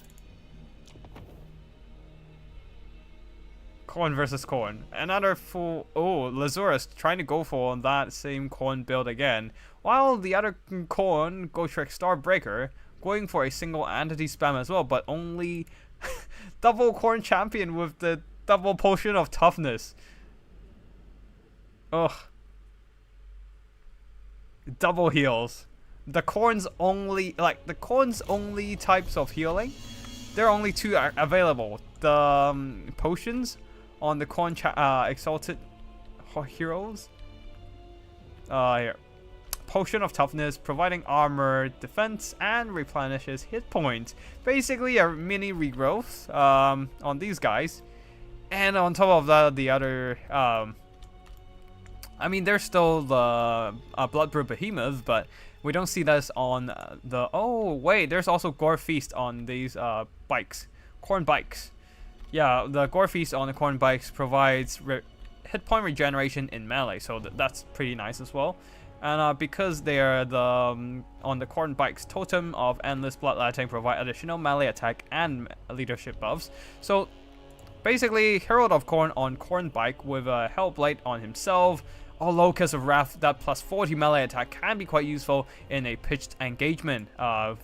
Khorne versus Khorne. Another full... Oh, Lazurus trying to go for that same Khorne build again. While the other Khorne, Gotrek Starbreaker, going for a single entity spam as well. But only double Khorne champion with the double potion of toughness. Ugh. double heals. The corn's only types of healing. There are only two available. The potions on the corn exalted heroes. Here. Potion of toughness, providing armor, defense, and replenishes hit points. Basically a mini regrowth on these guys. And on top of that, the other I mean, there's still the Bloodbrew Behemoth, but we don't see this on the... Oh, wait, there's also Gore Feast on these bikes. Corn bikes. Yeah, the Gore Feast on the corn bikes provides hit point regeneration in melee, so that's pretty nice as well. And because they are the on the corn bikes, Totem of Endless Bloodletting provide additional melee attack and leadership buffs. So basically, Herald of Corn on corn bike with a Hellblade on himself, or Locust of Wrath that plus 40 melee attack can be quite useful in a pitched engagement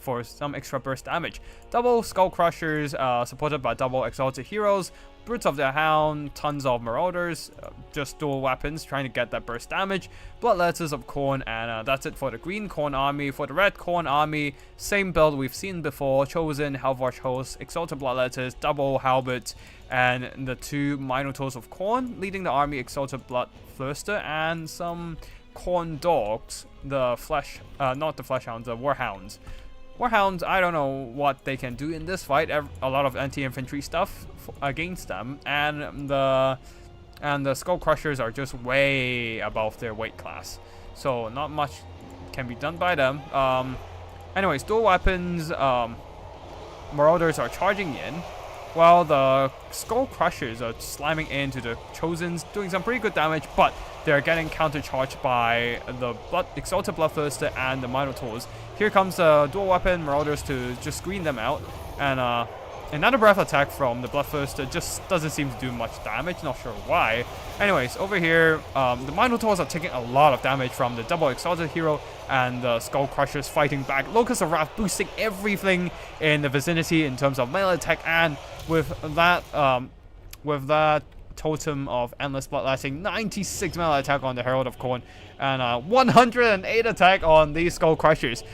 for some extra burst damage. Double Skull Crushers supported by double Exalted Heroes, Brutes of the Hound, tons of Marauders, just dual weapons trying to get that burst damage, Bloodletters of Corn, and that's it for the green Corn army. For the red Corn army, same build we've seen before, Chosen, Hellforge Host, Exalted Bloodletters, double Halberds, and the two Minotaurs of Corn, leading the army Exalted Bloodthirster, and some Corn Dogs, the Flesh, not the Flesh Hounds, the Warhounds. Warhounds, I don't know what they can do in this fight. A lot of anti-infantry stuff against them, and the Skull Crushers are just way above their weight class, so not much can be done by them. Anyways, dual weapons, Marauders are charging in, while the Skull Crushers are slamming into the Chosens, doing some pretty good damage, but they're getting countercharged by the Exalted Bloodthirster and the Minotaurs. Here comes the dual weapon Marauders to just screen them out, and another breath attack from the Bloodthirster just doesn't seem to do much damage, not sure why. Anyways, over here, the Minotaurs are taking a lot of damage from the double Exalted Hero, and the Skull Crushers fighting back. Locust of Wrath boosting everything in the vicinity in terms of melee attack, and with that Totem of Endless Bloodletting, 96 melee attack on the Herald of Corn, and 108 attack on these Skull Crushers.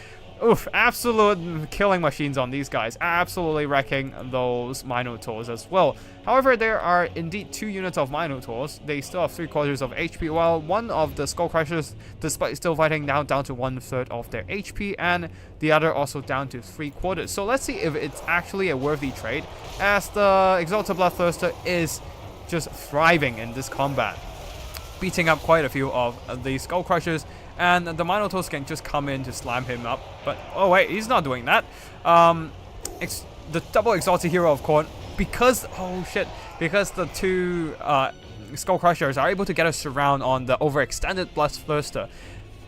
Oof, absolute killing machines on these guys, absolutely wrecking those Minotaurs as well. However, there are indeed 2 units of Minotaurs. They still have 3/4 of HP, while one of the Skull Crushers, despite still fighting, now down to 1/3 of their HP, and the other also down to 3/4. So let's see if it's actually a worthy trade, as the Exalted Bloodthirster is just thriving in this combat, beating up quite a few of the Skull Crushers, and the Minotaurs can just come in to slam him up. But oh wait, he's not doing that. The double Exalted Hero of Corn, because the two Skull Crushers are able to get a surround on the overextended Bloodthirster.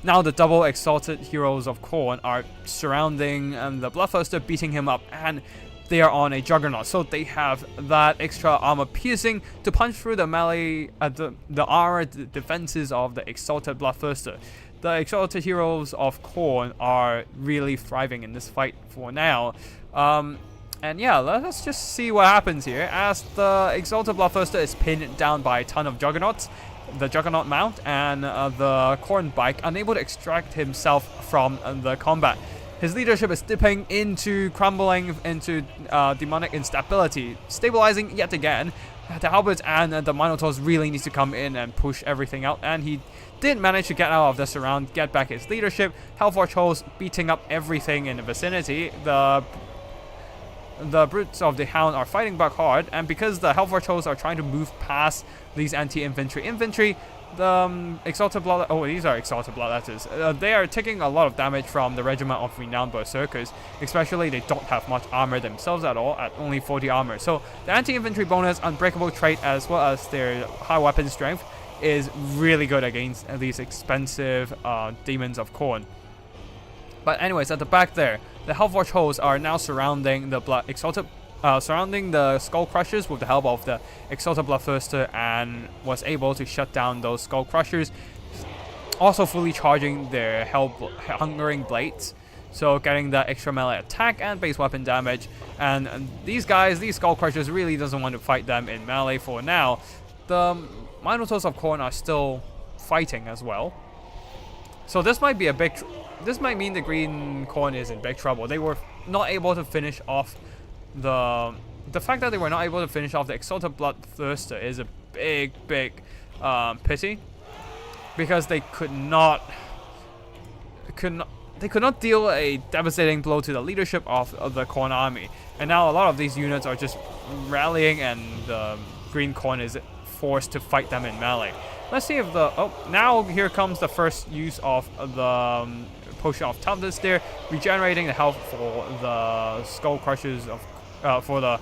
Now the double Exalted Heroes of Corn are surrounding the Bloodthirster, beating him up, and they are on a Juggernaut, so they have that extra armor piercing to punch through the melee, the armor defenses of the Exalted Bloodthirster. The Exalted Heroes of Corn are really thriving in this fight for now. And yeah, let's just see what happens here, as the Exalted Bloodthirster is pinned down by a ton of Juggernauts, the Juggernaut mount, and the Corn bike, unable to extract himself from the combat. His leadership is dipping into crumbling into demonic instability, stabilizing yet again. The Halberds and the Minotaurs really need to come in and push everything out, and he did manage to get out of the surround, get back his leadership. Hellforge Host beating up everything in the vicinity. The Brutes of the Hound are fighting back hard, and because the Hellforge Hosts are trying to move past these anti-infantry, the Exalted Blood... Oh, these are Exalted Bloodletters. They are taking a lot of damage from the Regiment of Renowned Berserkers, especially they don't have much armor themselves at all, at only 40 armor. So the anti-infantry bonus, unbreakable trait, as well as their high weapon strength is really good against these expensive Demons of Corn. But anyways, at the back there, the Hellforge Hosts are now surrounding the surrounding the Skull Crushers with the help of the Exalted Bloodthirster, and was able to shut down those Skull Crushers, also fully charging their Hungering Blades, so getting the extra melee attack and base weapon damage. And these Skull Crushers, really doesn't want to fight them in melee for now. The Minotaurs of Corn are still fighting as well. So this might be a big. This might mean the green corn is in big trouble. They were not able to finish off the fact that they were not able to finish off the Exalted Bloodthirster is a big pity, because they could not deal a devastating blow to the leadership of the Corn army, and now a lot of these units are just rallying, and the green corn is forced to fight them in melee. Let's see if the now here comes the first use of the potion of toughness there, regenerating the health for the skull crushers of for the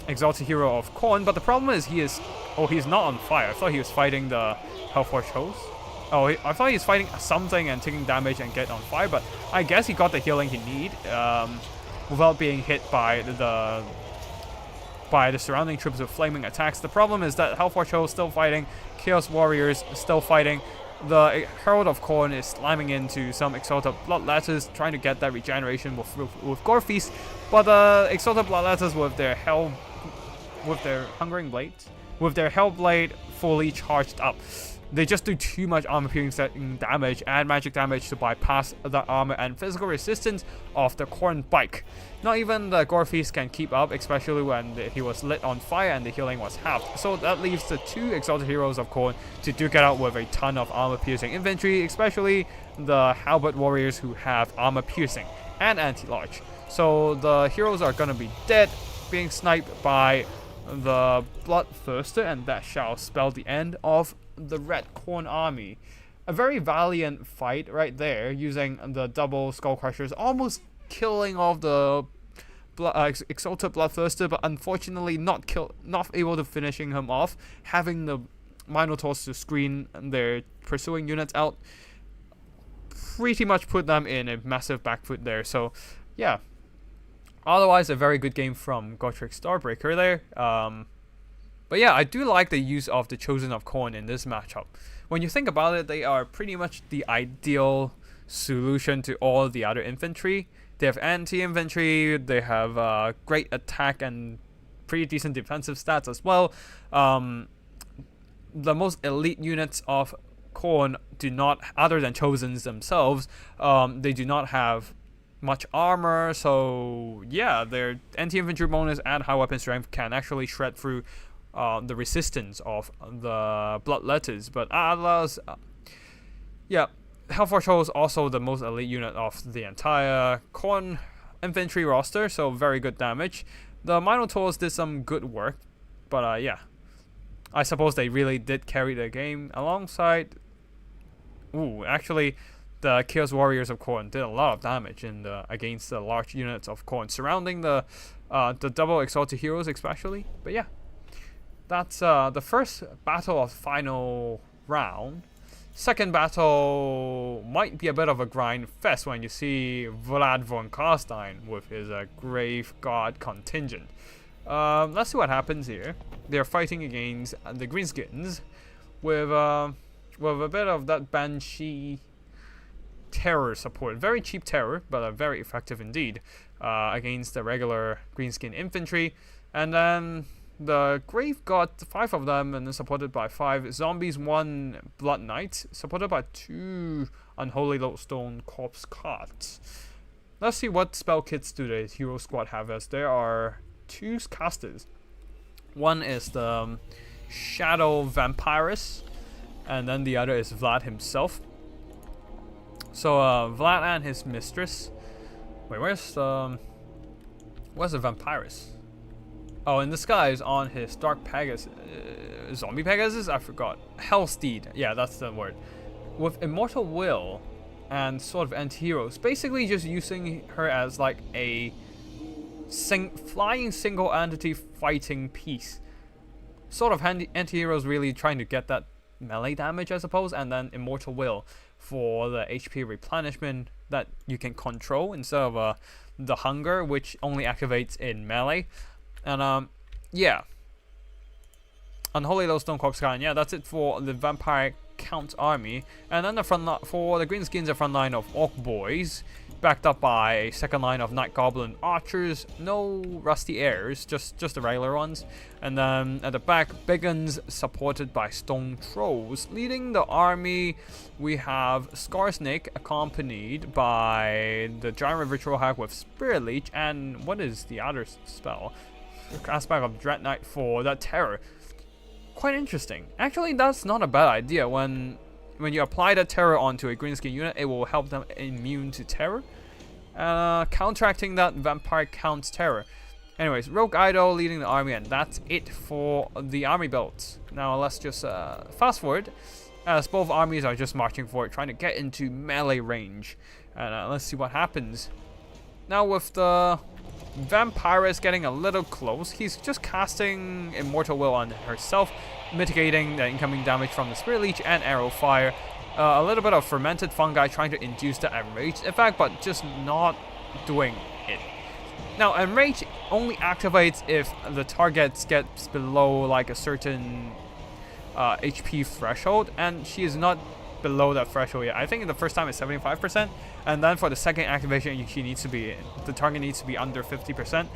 exalted hero of Corn. But the problem is he's not on fire. I thought he was fighting the Hellforge host. I thought he was fighting something and taking damage and get on fire, but I guess he got the healing he need without being hit by the surrounding troops with flaming attacks. The problem is that Hellforge host still fighting, Chaos Warriors still fighting. The Herald of Corn is slamming into some Exalted Bloodletters, trying to get that regeneration with Gore Feast, but the Exalted Bloodletters with their Hungering Blades, with their Hellblade fully charged up, they just do too much armor-piercing damage and magic damage to bypass the armor and physical resistance of the Corn bike. Not even the Gore Feast can keep up, especially when he was lit on fire and the healing was halved. So that leaves the two Exalted Heroes of Corn to duke it out with a ton of armor-piercing infantry, especially the Halberd Warriors who have armor-piercing and anti-large. So the heroes are gonna be dead, being sniped by the Bloodthirster, and that shall spell the end of the Red Corn army. A very valiant fight right there, using the double Skull Crushers, almost killing off the Exalted Bloodthirster, but unfortunately not able to finishing him off, having the Minotaurs to screen their pursuing units out. Pretty much put them in a massive back foot there. So yeah, otherwise a very good game from Gotrek Starbreaker there. But yeah, I do like the use of the Chosen of Corn in this matchup. When you think about it, they are pretty much the ideal solution to all the other infantry. They have anti-infantry, they have great attack and pretty decent defensive stats as well. The most elite units of Corn do not, other than Chosens themselves, they do not have much armor. So yeah, their anti-infantry bonus and high weapon strength can actually shred through the resistance of the Bloodletters. But Atlas, yeah, Hellforge Host also the most elite unit of the entire Corn infantry roster, so very good damage. The Minotaurs did some good work, but yeah, I suppose they really did carry the game alongside. Actually, the Chaos Warriors of Corn did a lot of damage against the large units of Corn surrounding the double Exalted Heroes especially. But yeah, that's the first battle of final round. Second battle might be a bit of a grind fest when you see Vlad von Carstein with his Grave God contingent. Let's see what happens here. They're fighting against the Greenskins with a bit of that Banshee terror support. Very cheap terror, but very effective indeed against the regular Greenskin infantry. And then the Grave God, 5 of them, and then supported by 5 zombies, 1 Blood Knight, supported by 2 Unholy Lodestone Corpse Cards. Let's see what spell kits do the Hero Squad have, as there are 2 casters. One is the Shadow Vampirus, and then the other is Vlad himself. So Vlad and his mistress. Wait, where's the Vampirus? Oh, in disguise on his Dark Pegasus, Zombie Pegasus? I forgot. Hellsteed. Yeah, that's the word. With Immortal Will and sort of anti-heroes. Basically just using her as like a flying single entity fighting piece. Sort of anti-heroes really trying to get that melee damage, I suppose. And then Immortal Will for the HP replenishment that you can control instead of the Hunger, which only activates in melee. And yeah, Unholy Lodestone Corpse Guard. Yeah, that's it for the Vampire Count army. And then for the Greenskins, the front line of Orc Boys, backed up by a second line of Night Goblin archers, no rusty airs, just the regular ones. And then at the back, big guns supported by stone trolls. Leading the army, we have Scarsnake accompanied by the Giant River Trollhawk with Spirit Leech, and what is the other spell? Aspect of Dread Knight for that terror. Quite interesting. Actually, that's not a bad idea. When you apply that terror onto a greenskin unit, it will help them immune to terror. Counteracting that, Vampire counts terror. Anyways, Rogue Idol leading the army, and that's it for the army builds. Now let's just fast forward, as both armies are just marching forward, trying to get into melee range. And let's see what happens. Now with the Vampirist getting a little close, he's just casting Immortal Will on herself, mitigating the incoming damage from the Spirit Leech and Arrow Fire. A little bit of Fermented Fungi trying to induce the Enraged effect, but just not doing it. Now, Enrage only activates if the target gets below like a certain HP threshold, and she is not below that threshold yet. I think the first time it's 75%, and then for the second activation, the target needs to be under 50%.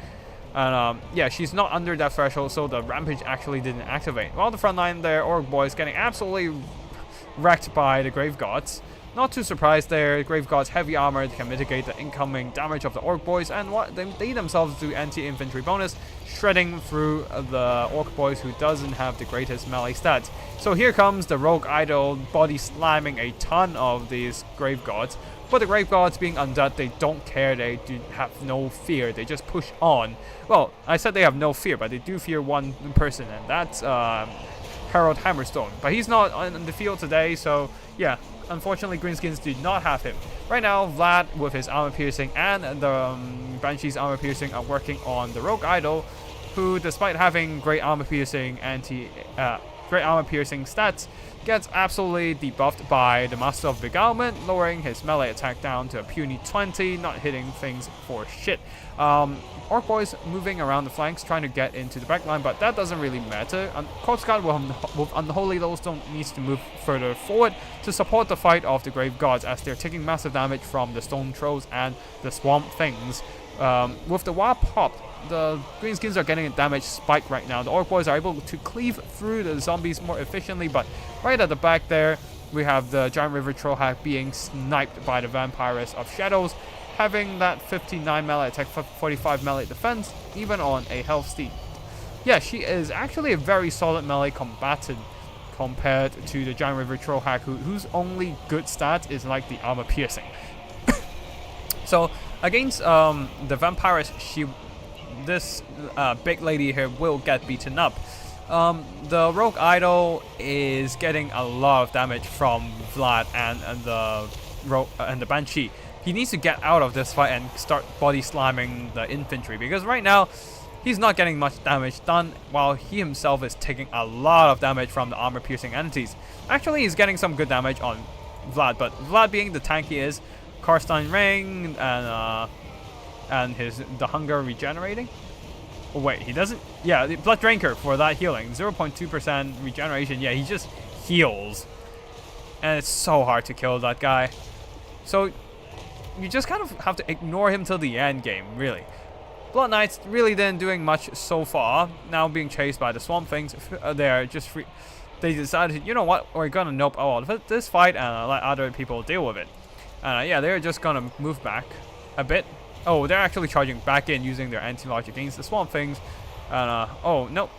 And yeah, she's not under that threshold, so the Rampage actually didn't activate. While the front line there, Orc Boys getting absolutely wrecked by the Grave Gods. Not too surprised there, Grave Gods heavy armor can mitigate the incoming damage of the Orc Boys, and what they themselves do anti-infantry bonus, shredding through the Orc Boys who doesn't have the greatest melee stats. So here comes the Rogue Idol body slamming a ton of these Grave Gods, but the Grave Gods being undead, they don't care, they do have no fear, they just push on. Well, I said they have no fear, but they do fear one person, and that's Harold Hammerstone. But he's not on the field today, so yeah, unfortunately Greenskins do not have him. Right now, Vlad with his armor piercing and the Banshee's armor piercing are working on the Rogue Idol, who despite having great armor piercing stats, gets absolutely debuffed by the Master of Beguilement, lowering his melee attack down to a puny 20, not hitting things for shit. Orc Boys moving around the flanks, trying to get into the backline, but that doesn't really matter. Corpse Guard with Unholy Lodestone needs to move further forward to support the fight of the Grave Gods, as they're taking massive damage from the Stone Trolls and the Swamp Things. With the Wild Pop, the Greenskins are getting a damage spike right now. The Orc Boys are able to cleave through the zombies more efficiently, but right at the back there, we have the Giant River Trollhawk being sniped by the Vampirist of Shadows, having that 59 melee attack, 45 melee defense, even on a health steed. Yeah, she is actually a very solid melee combatant compared to the Giant River Trollhawk, whose only good stat is like the armor piercing. So against the Vampirist, this big lady here will get beaten up. The Rogue Idol is getting a lot of damage from Vlad and the Banshee. He needs to get out of this fight and start body slamming the infantry, because right now he's not getting much damage done, while he himself is taking a lot of damage from the armor piercing entities. Actually, he's getting some good damage on Vlad, but Vlad being the tank he is, Karstein Ring and the hunger regenerating. Oh wait, he doesn't. Yeah, the Blood Drinker for that healing, 0.2% regeneration. Yeah, he just heals, and it's so hard to kill that guy. So you just kind of have to ignore him till the end game, really. Blood Knights really didn't doing much so far. Now being chased by the Swamp Things, they're just free. They decided, you know what, we're gonna nope all of this fight and let other people deal with it. Yeah, they're just gonna move back a bit. Oh, they're actually charging back in using their anti-lodge against the Swamp Things. Oh, no,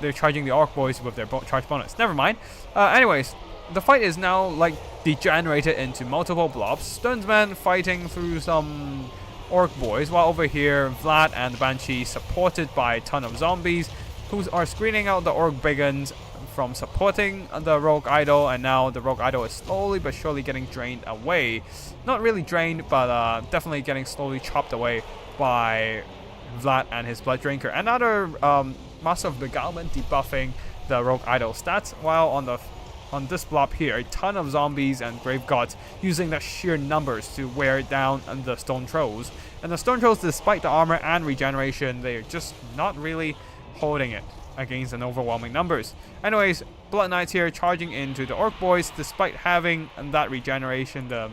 they're charging the Orc Boys with their charge bonus. Never mind. Anyways, the fight is now like degenerated into multiple blobs. Stonesman fighting through some Orc Boys, while over here Vlad and the Banshee, supported by a ton of zombies, who are screening out the Orc Biggins from supporting the Rogue Idol, and now the Rogue Idol is slowly but surely getting drained away. Not really drained, but definitely getting slowly chopped away by Vlad and his Blood Drinker. Another Master of Beguilement debuffing the Rogue Idol stats, while on this blob here, a ton of zombies and Grave Gods using their sheer numbers to wear down the Stone Trolls. And the Stone Trolls, despite the armor and regeneration, they're just not really holding it. against an overwhelming numbers. Anyways, Blood Knights here charging into the Orc Boys despite having that regeneration, the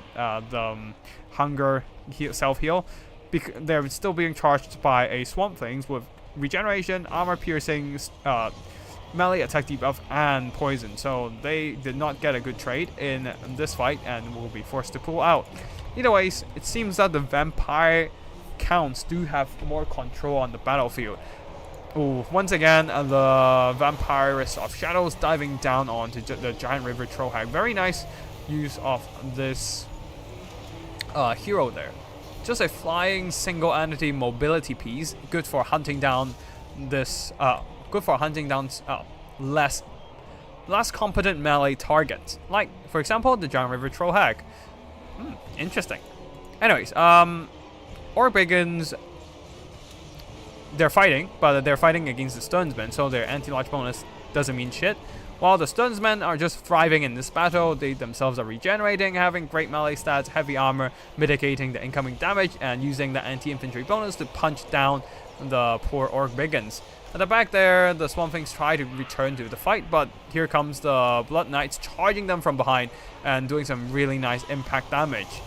hunger self-heal. They're still being charged by a Swamp Things with regeneration, armor piercing, melee attack debuff, and poison. So they did not get a good trade in this fight and will be forced to pull out. Either ways, it seems that the vampire counts do have more control on the battlefield. Ooh, once again, the Vampirist of Shadows diving down onto the Giant River Trollhag. Very nice use of this hero there. Just a flying single entity mobility piece, good for hunting down this, less competent melee targets. Like, for example, the Giant River Trollhag. Interesting. Anyways, Orbiggins, they're fighting, but they're fighting against the Stunsmen, so their anti-launch bonus doesn't mean shit. While the Stunsmen are just thriving in this battle, they themselves are regenerating, having great melee stats, heavy armor, mitigating the incoming damage, and using the anti-infantry bonus to punch down the poor Orbiggins. At the back there, the Swamp Things try to return to the fight, but here comes the Blood Knights charging them from behind and doing some really nice impact damage.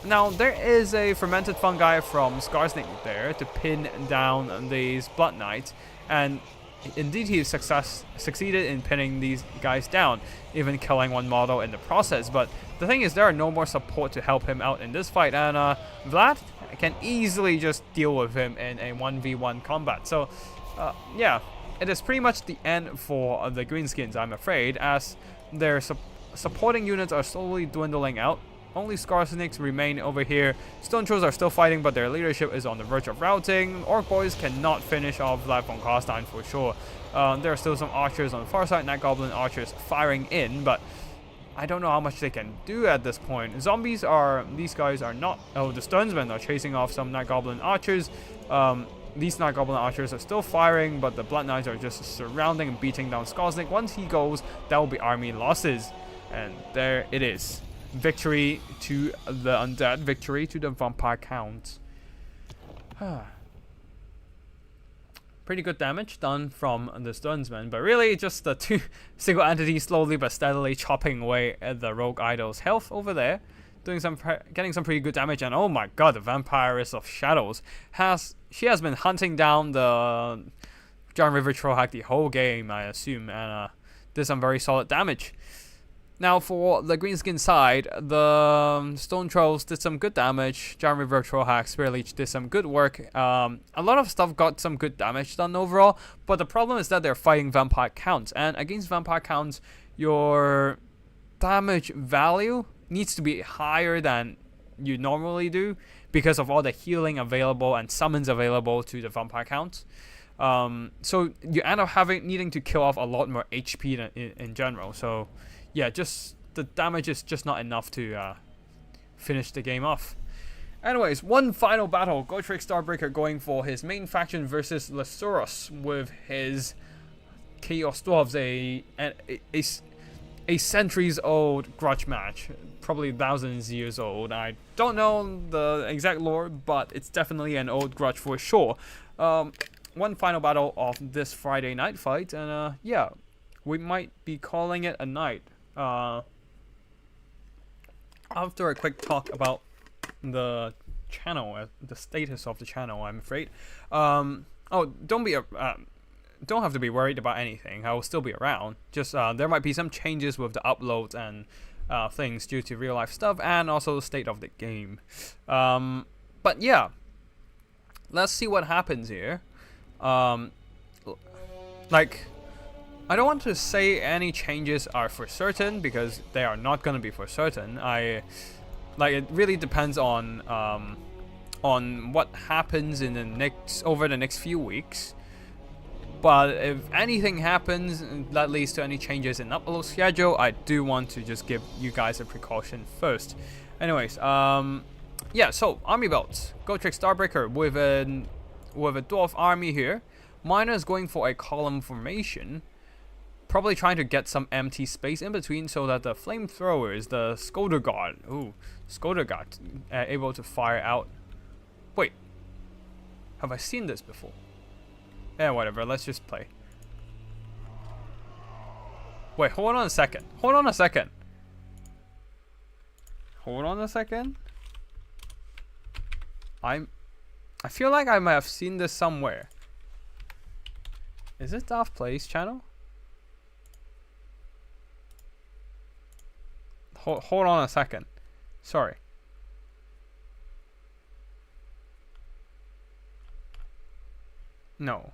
Now, there is a fermented fungi from Scarsnake there to pin down these Blood Knights, and indeed he succeeded in pinning these guys down, even killing one model in the process. But the thing is, there are no more support to help him out in this fight, and Vlad can easily just deal with him in a 1v1 combat. So, yeah, it is pretty much the end for the Greenskins, I'm afraid, as their supporting units are slowly dwindling out. Only Scarsnakes remain over here. Stone Trolls are still fighting, but their leadership is on the verge of routing. Orc Boys cannot finish off Vlad von Carstein for sure. There are still some archers on the far side, Night Goblin archers firing in, but I don't know how much they can do at this point. These guys are not, the Stunsmen are chasing off some Night Goblin archers. These Night Goblin archers are still firing, but the Blood Knights are just surrounding and beating down Scarsnake. Once he goes, that will be army losses. And there it is. Victory to the undead, victory to the vampire count. Pretty good damage done from the Stunsmen, but really just the two single entities slowly but steadily chopping away at the rogue idol's health over there, getting some pretty good damage. And oh my god, the Vampirist of Shadows has been hunting down the Giant River Trollhag the whole game, I assume, and did some very solid damage. Now for the Greenskin side, the Stone Trolls did some good damage. Giant River Trollhag Spear Leech did some good work. A lot of stuff got some good damage done overall, but the problem is that they're fighting vampire counts, and against vampire counts, your damage value needs to be higher than you normally do because of all the healing available and summons available to the vampire counts. So you end up needing to kill off a lot more HP in general. So yeah, just the damage is just not enough to finish the game off. Anyways, one final battle. Gotrek Starbreaker going for his main faction versus Lesuros with his Chaos Dwarves, a centuries old grudge match, probably thousands years old. I don't know the exact lore, but it's definitely an old grudge for sure. One final battle of this Friday night fight, and yeah, we might be calling it a night. After a quick talk about the channel, the status of the channel, I'm afraid. Don't have to be worried about anything. I will still be around. Just there might be some changes with the uploads and things due to real life stuff, and also the state of the game. But yeah, let's see what happens here. Like, I don't want to say any changes are for certain because they are not going to be for certain. It really depends on what happens in over the next few weeks. But if anything happens that leads to any changes in upload schedule, I do want to just give you guys a precaution first. Anyways, yeah, so army belts. Gotrek Starbreaker with a dwarf army here. Miner is going for a column formation, probably trying to get some empty space in between so that the flamethrowers, the Skoldergard, able to fire out. Wait, have I seen this before? Yeah, whatever. Let's just play. Wait, hold on a second. Hold on a second. Hold on a second. I feel like I might have seen this somewhere. Is it Daft Plays channel? Hold on a second. Sorry. No.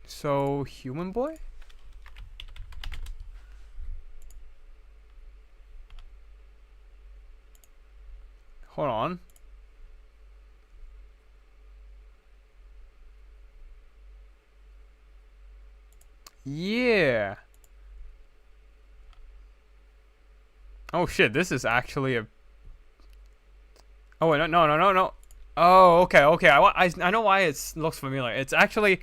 So, Human Boy? Hold on. Yeah. Oh shit, this is actually a... Oh wait, no. Oh, okay. I know why it looks familiar. It's actually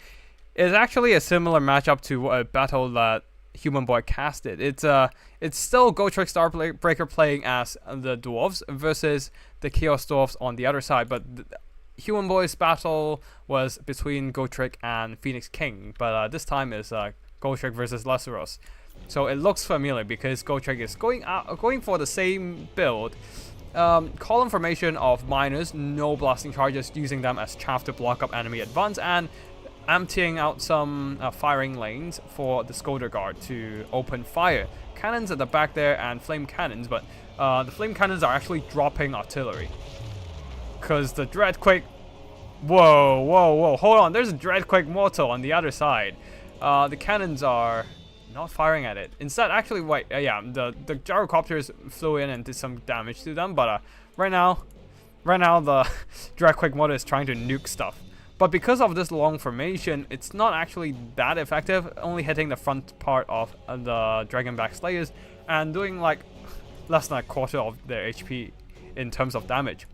a similar matchup to a battle that Human Boy casted. It's still Gotrek Starbreaker playing as the dwarves versus the Chaos Dwarves on the other side, but Human Boy's battle was between Gotrek and Phoenix King, but this time is Gotrek versus Lazarus. So it looks familiar because Gotrek is going for the same build. Column formation of miners, no blasting charges, using them as chaff to block up enemy advance, and emptying out some firing lanes for the Scolder Guard to open fire. Cannons at the back there and flame cannons, but the flame cannons are actually dropping artillery. Because the Dreadquake... Whoa, hold on, there's a Dreadquake mortal on the other side. The cannons are not firing at it. Instead, actually, wait, yeah, the gyrocopters flew in and did some damage to them, but right now the Dreadquake mortar is trying to nuke stuff. But because of this long formation, it's not actually that effective, only hitting the front part of the Dragonback Slayers and doing like less than a quarter of their HP in terms of damage.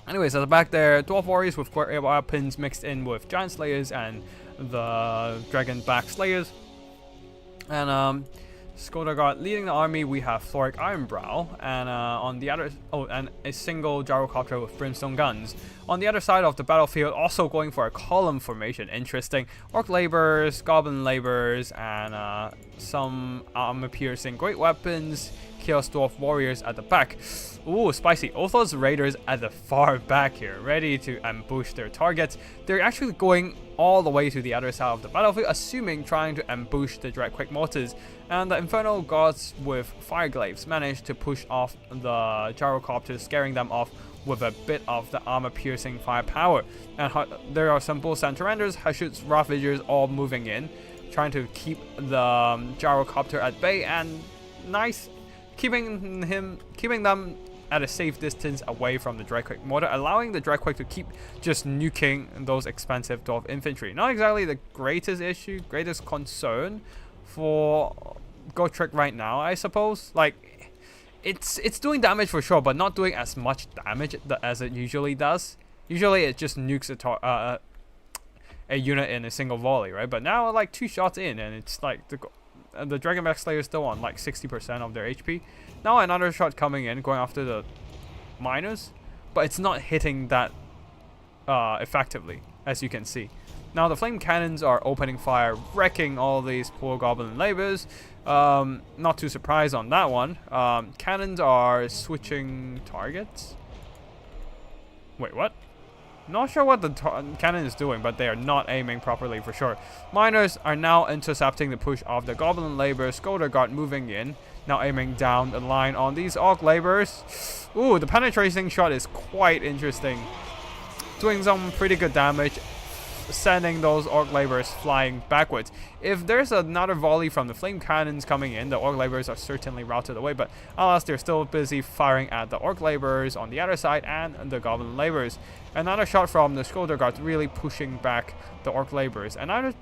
Anyways, at the back there, Dwarf Warriors with weapons mixed in with Giant Slayers and the Dragonback Slayers. And Scolder Guard leading the army, we have Floric Ironbrow, and on the other, and a single gyrocopter with brimstone guns. On the other side of the battlefield, also going for a column formation. Interesting. Orc Laborers, Goblin Laborers, and some armor-piercing great weapons. Chaos Dwarf Warriors at the back. Ooh, spicy. Othos Raiders at the far back here, ready to ambush their targets. They're actually going all the way to the other side of the battlefield, assuming trying to ambush the Dreadquake mortars. And the Infernal Gods with Fire Glaives managed to push off the gyrocopters, scaring them off with a bit of the armor-piercing firepower. And there are some Bull Santaranders, Hashuts, Ravagers all moving in, trying to keep the gyrocopter at bay, and nice. Keeping them at a safe distance away from the Dreadquake mortar, allowing the Dreadquake to keep just nuking those expensive dwarf infantry. Not exactly the greatest concern for Gotrek right now, I suppose. Like, it's doing damage for sure, but not doing as much damage as it usually does. Usually it just nukes a unit in a single volley, right? But now, like, 2 shots in, and it's like the Dragonback Slayer is still on like 60% of their HP. Now another shot coming in, going after the miners, but it's not hitting that effectively, as you can see. Now the flame cannons are opening fire, wrecking all these poor goblin laborers. Not too surprised on that one. Cannons are switching targets. Wait, what? Not sure what the cannon is doing, but they are not aiming properly for sure. Miners are now intercepting the push of the Goblin Laborers. Scolder Guard moving in, now aiming down the line on these Orc Laborers. Ooh, the penetrating shot is quite interesting. Doing some pretty good damage, sending those Orc Laborers flying backwards. If there's another volley from the flame cannons coming in, the Orc Laborers are certainly routed away, but alas, they're still busy firing at the Orc Laborers on the other side and the Goblin Laborers. Another shot from the Scolder Guard really pushing back the Orc Laborers. Another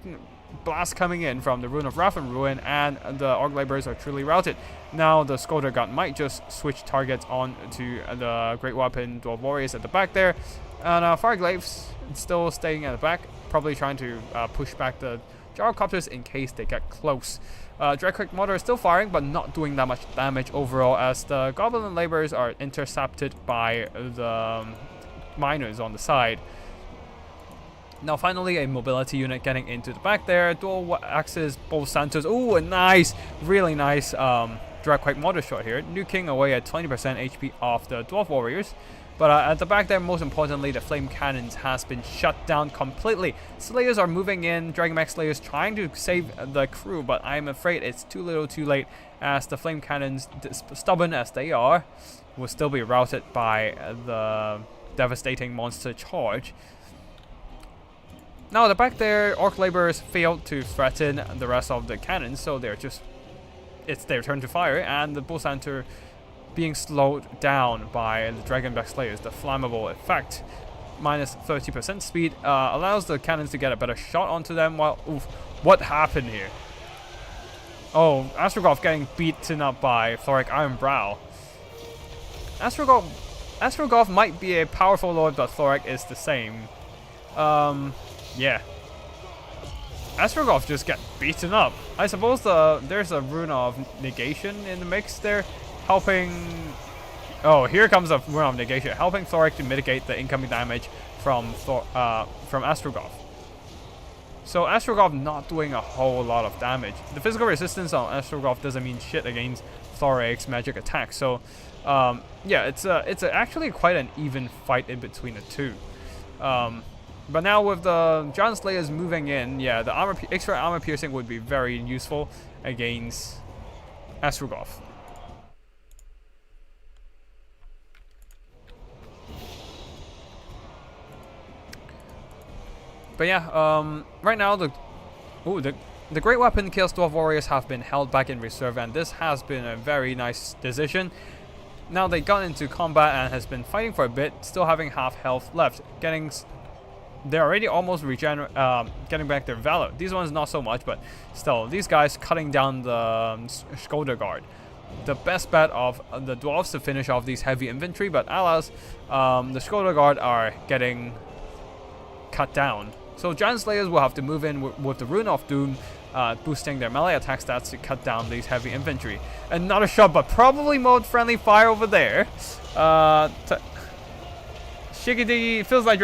blast coming in from the Rune of Wrath and Ruin, and the Orc Laborers are truly routed. Now the Scolder Guard might just switch targets on to the Great Weapon Dwarf Warriors at the back there. And Fire Glaives still staying at the back, probably trying to push back the gyrocopters in case they get close. Dreadquake mortar is still firing, but not doing that much damage overall, as the Goblin Laborers are intercepted by the miners on the side. Now finally a mobility unit getting into the back there. Dual axes, both Santos. Ooh, a nice, really nice Dragquake mortar shot here. Nuking away at 20% HP off the Dwarf Warriors. But at the back there, most importantly, the Flame Cannons has been shut down completely. Slayers are moving in, Dragon Mech Slayers trying to save the crew, but I'm afraid it's too little too late, as the Flame Cannons, stubborn as they are, will still be routed by the devastating monster charge. Now at the back there, Orc Laborers failed to threaten the rest of the cannons, so it's their turn to fire, and the Bull Center being slowed down by the Dragon Mech Slayers. The flammable effect, minus 30% speed, allows the cannons to get a better shot onto them. While, oof, what happened here? Oh, Astrogolf getting beaten up by Thoric Iron Brow. Astrogolf might be a powerful lord, but Thoric is the same. Yeah. Astrogolf just get beaten up. I suppose there's a rune of negation in the mix there, helping. Oh, here comes a rune of negation, helping Thoric to mitigate the incoming damage from Astrogolf. So Astrogolf not doing a whole lot of damage. The physical resistance on Astrogolf doesn't mean shit against Thoric's magic attack. So yeah, it's actually quite an even fight in between the two. But now with the Giant Slayers moving in, yeah, the extra armor piercing would be very useful against Astrogolf. But yeah, right now the Great Weapon Chaos Dwarf Warriors have been held back in reserve, and this has been a very nice decision. Now they got into combat and has been fighting for a bit, still having half health left, they're already almost getting back their valor. These ones not so much, but still, these guys cutting down the Shoulder Guard. The best bet of the dwarves to finish off these heavy infantry, but alas, the Shoulder Guard are getting cut down. So Giant Slayers will have to move in with the Rune of Doom, boosting their melee attack stats to cut down these heavy infantry. Another shot, but probably more friendly fire over there. Shiggy feels like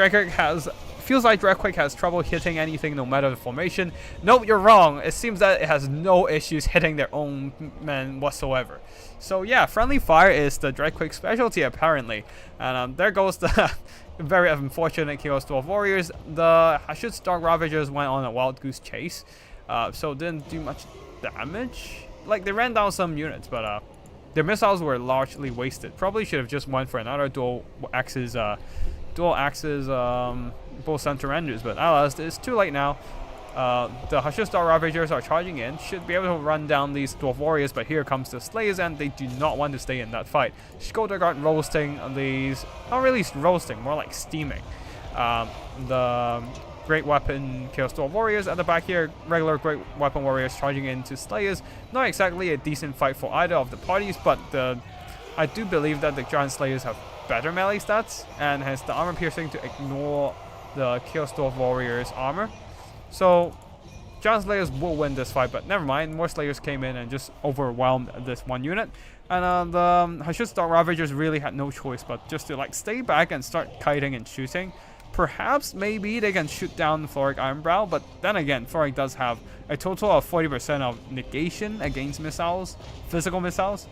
Dragquake has trouble hitting anything no matter the formation. Nope, you're wrong. It seems that it has no issues hitting their own men whatsoever. So yeah, friendly fire is the Dragquake specialty apparently. And there goes the very unfortunate Chaos Dwarf Warriors. The Hashut's Dark Ravagers went on a wild goose chase. So didn't do much damage. Like, they ran down some units, but their missiles were largely wasted. Probably should have just went for another dual axis Bull Center Enders, but alas, it's too late now. The Hashut's Dark Ravagers are charging in, should be able to run down these Dwarf Warriors, but here comes the Slayers, and they do not want to stay in that fight. Shoulder Guard roasting these, not really roasting, more like steaming. The Great Weapon Chaos Dwarf Warriors at the back here, regular Great Weapon Warriors charging into Slayers. Not exactly a decent fight for either of the parties, but I do believe that the Giant Slayers have better melee stats and has the armor piercing to ignore the Chaos Dwarf Warriors armor. So Giant Slayers will win this fight, but never mind, more Slayers came in and just overwhelmed this one unit. And the Hashut's Dark Ravagers really had no choice but just to like stay back and start kiting and shooting. Perhaps maybe they can shoot down Thoric Ironbrow, but then again, Thoric does have a total of 40% of negation against missiles, physical missiles.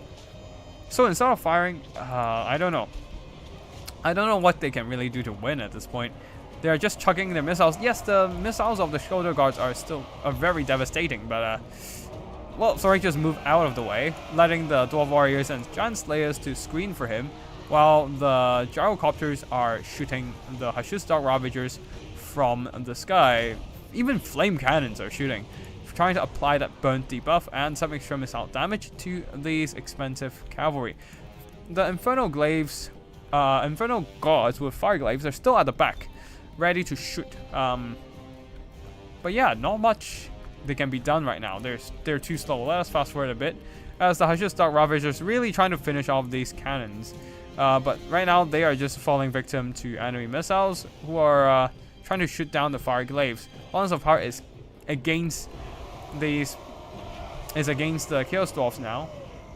So instead of firing, I don't know. I don't know what they can really do to win at this point. They are just chucking their missiles. Yes, the missiles of the Shoulder Guards are still very devastating, but well, Thoric just moved out of the way, letting the Dwarf Warriors and Giant Slayers to screen for him, while the Gyrocopters are shooting the Hashut's Dark Ravagers from the sky. Even Flame Cannons are shooting, trying to apply that burnt debuff and some extra missile damage to these expensive cavalry. The Infernal Glaives, Infernal Gods with Fire Glaives are still at the back, ready to shoot. But yeah, not much that can be done right now. They're too slow. Let us fast forward a bit, as the Hashut's Dark Ravagers really trying to finish off these cannons. But right now they are just falling victim to enemy missiles who are trying to shoot down the Fire Glaives. Balance of Power is against the Chaos Dwarfs now.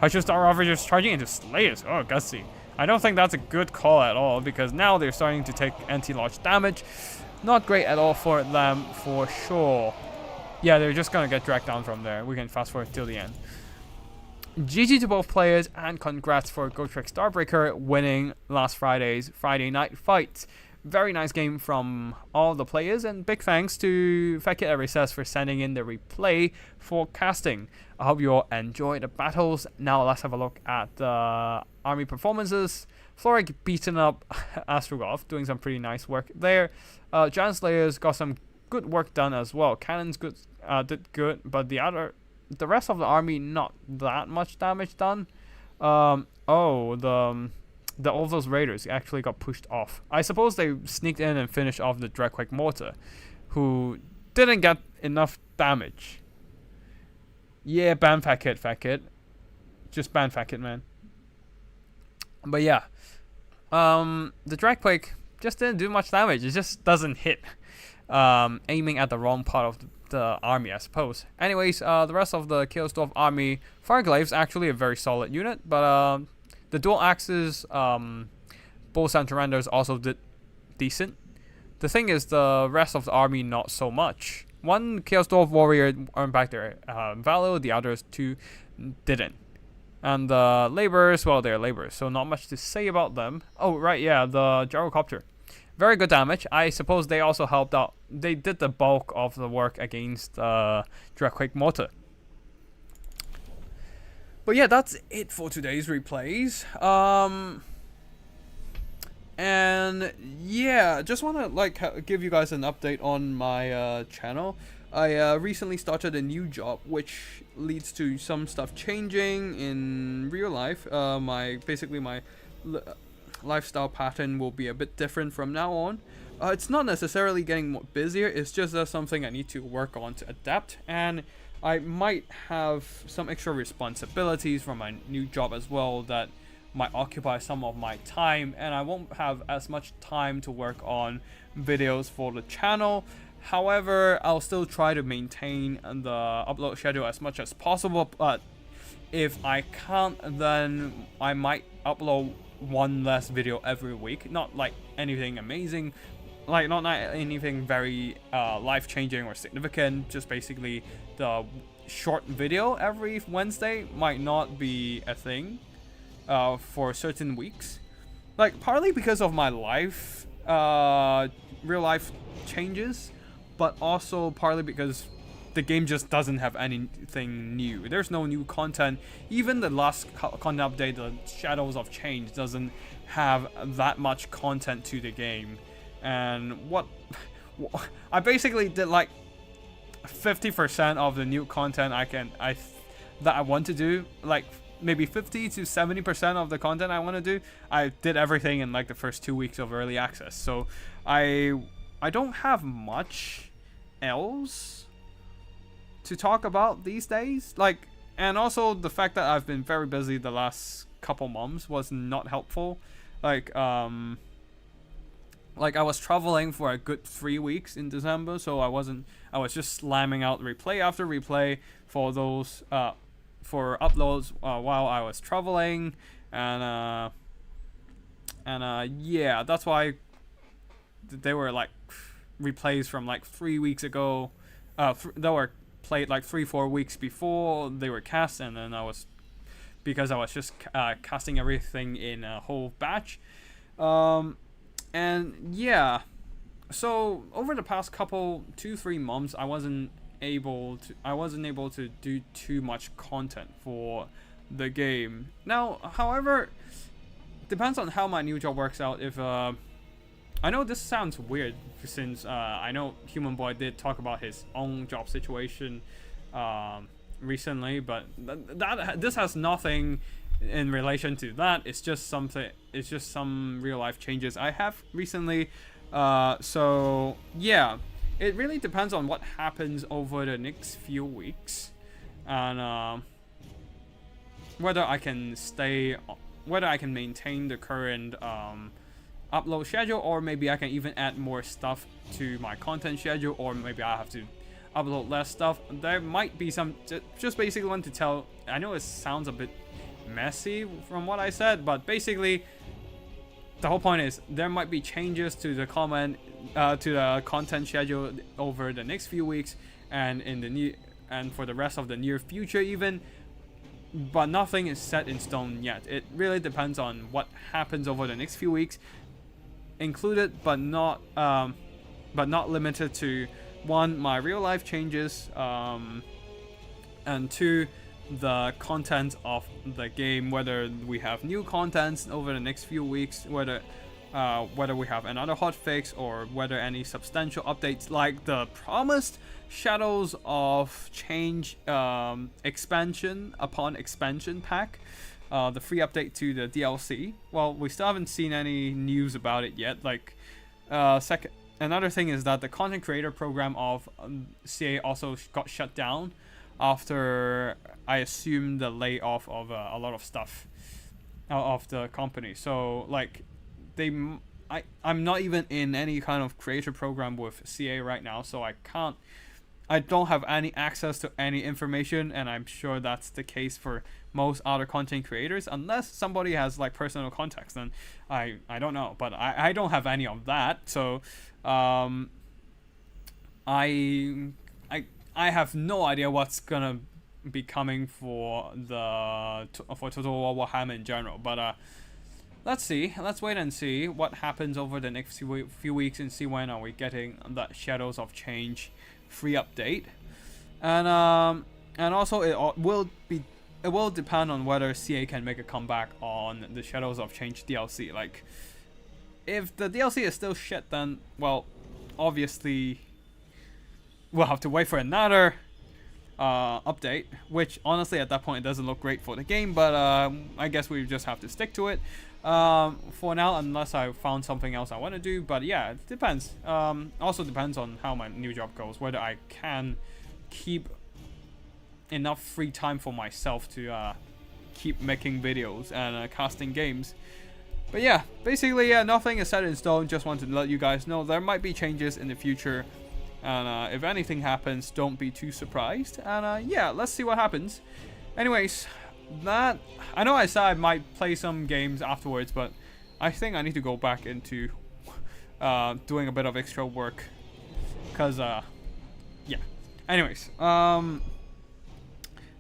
Hashut's Dark Ravagers charging into Slayers. Oh, gutsy. I don't think that's a good call at all, because now they're starting to take anti-launch damage. Not great at all for them, for sure. Yeah, they're just gonna get dragged down from there. We can fast forward till the end. GG to both players, and congrats for Gotrek Starbreaker winning last Friday's Friday night fight. Very nice game from all the players, and big thanks to Fekit Recess for sending in the replay for casting. I hope you all enjoyed the battles. Now let's have a look at the army performances. Floric beating up Astrogov, doing some pretty nice work there. Giant Slayers got some good work done as well. Cannons did good, but the rest of the army not that much damage done. All those raiders actually got pushed off. I suppose they sneaked in and finished off the Dreadquake Mortar, who didn't get enough damage. Yeah, ban Fekit. Just ban Fekit, man. But yeah, the Dreadquake just didn't do much damage. It just doesn't hit. Aiming at the wrong part of the army, I suppose. Anyways, the rest of the Chaos Dwarf army, Fireglave's actually a very solid unit, but the dual axes, bows and Tyrannoders also did decent. The thing is, the rest of the army not so much. One Chaos Dwarf warrior earned back their value, the others two didn't. And the laborers, well, they're laborers, so not much to say about them. Oh, right, yeah, the Gyrocopter. Very good damage. I suppose they also helped out. They did the bulk of the work against Dreadquake Mortar. But yeah, that's it for today's replays. And yeah, just want to give you guys an update on my channel. I recently started a new job, which leads to some stuff changing in real life. My lifestyle pattern will be a bit different from now on. It's not necessarily getting more busier, it's just something I need to work on to adapt, and I might have some extra responsibilities from my new job as well that might occupy some of my time, and I won't have as much time to work on videos for the channel. However, I'll still try to maintain the upload schedule as much as possible, but if I can't, then I might upload one less video every week. Not like anything amazing, like not anything very life-changing or significant, just basically the short video every Wednesday might not be a thing for certain weeks, like partly because of my life real life changes, but also partly because the game just doesn't have anything new. There's no new content. Even the last content update, the Shadows of Change, doesn't have that much content to the game. And I basically did like 50% of the new content that I want to do. Like maybe 50 to 70% of the content I want to do, I did everything in like the first 2 weeks of early access. So I don't have much else to talk about these days. Like, and also the fact that I've been very busy the last couple months was not helpful. Like I was traveling for a good 3 weeks in December, so I was just slamming out replay after replay for those for uploads while I was traveling, and yeah, that's why they were like replays from like 3 weeks ago. They were played like 3-4 weeks before they were cast, and then because I was just casting everything in a whole batch. And yeah, so over the past 2-3 months, I wasn't able to do too much content for the game. Now, however, depends on how my new job works out. If I know this sounds weird, since I know Human Boy did talk about his own job situation recently, but this has nothing in relation to that. It's just some real life changes I have recently. So yeah, it really depends on what happens over the next few weeks, and whether I can maintain the current upload schedule, or maybe I can even add more stuff to my content schedule, or maybe I have to upload less stuff. There might be some, just basically want to tell, I know it sounds a bit messy from what I said, but basically the whole point is there might be changes to the content schedule over the next few weeks and in the new and for the rest of the near future even, but nothing is set in stone yet. It really depends on what happens over the next few weeks, included but not limited to: one, my real life changes, and two, the content of the game, whether we have new contents over the next few weeks, whether we have another hotfix, or whether any substantial updates like the promised Shadows of Change expansion upon expansion pack, the free update to the DLC. Well, we still haven't seen any news about it yet. Like, another thing is that the content creator program of CA also got shut down after, I assume, the layoff of a lot of stuff of the company. So like, I'm not even in any kind of creator program with CA right now, so I don't have any access to any information, and I'm sure that's the case for most other content creators, unless somebody has like personal contacts. Then I don't know, but I don't have any of that. So I have no idea what's gonna be coming for Total War Warhammer in general. But let's see. Let's wait and see what happens over the next few weeks, and see when are we getting that Shadows of Change free update. And also it will depend on whether CA can make a comeback on the Shadows of Change DLC. Like, if the DLC is still shit, then, well, obviously we'll have to wait for another update, which honestly at that point it doesn't look great for the game, but I guess we just have to stick to it for now, unless I found something else I want to do. But yeah, it depends. Also depends on how my new job goes, whether I can keep enough free time for myself to keep making videos and casting games. But yeah, basically, nothing is set in stone. Just wanted to let you guys know there might be changes in the future. And if anything happens, don't be too surprised. And yeah, let's see what happens. Anyways, I know I said I might play some games afterwards, but I think I need to go back into doing a bit of extra work. Because, yeah. Anyways,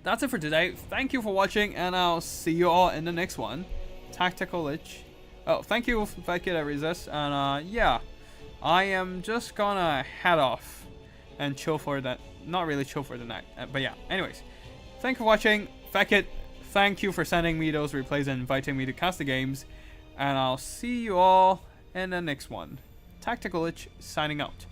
that's it for today. Thank you for watching, and I'll see you all in the next one. Tactical Lich. Oh, thank you, Becky, that resist. And yeah, I am just gonna head off and chill for that. Not really chill for the night, but yeah. Anyways, thank you for watching. Beckett, thank you for sending me those replays and inviting me to cast the games. And I'll see you all in the next one. Tactical Lich signing out.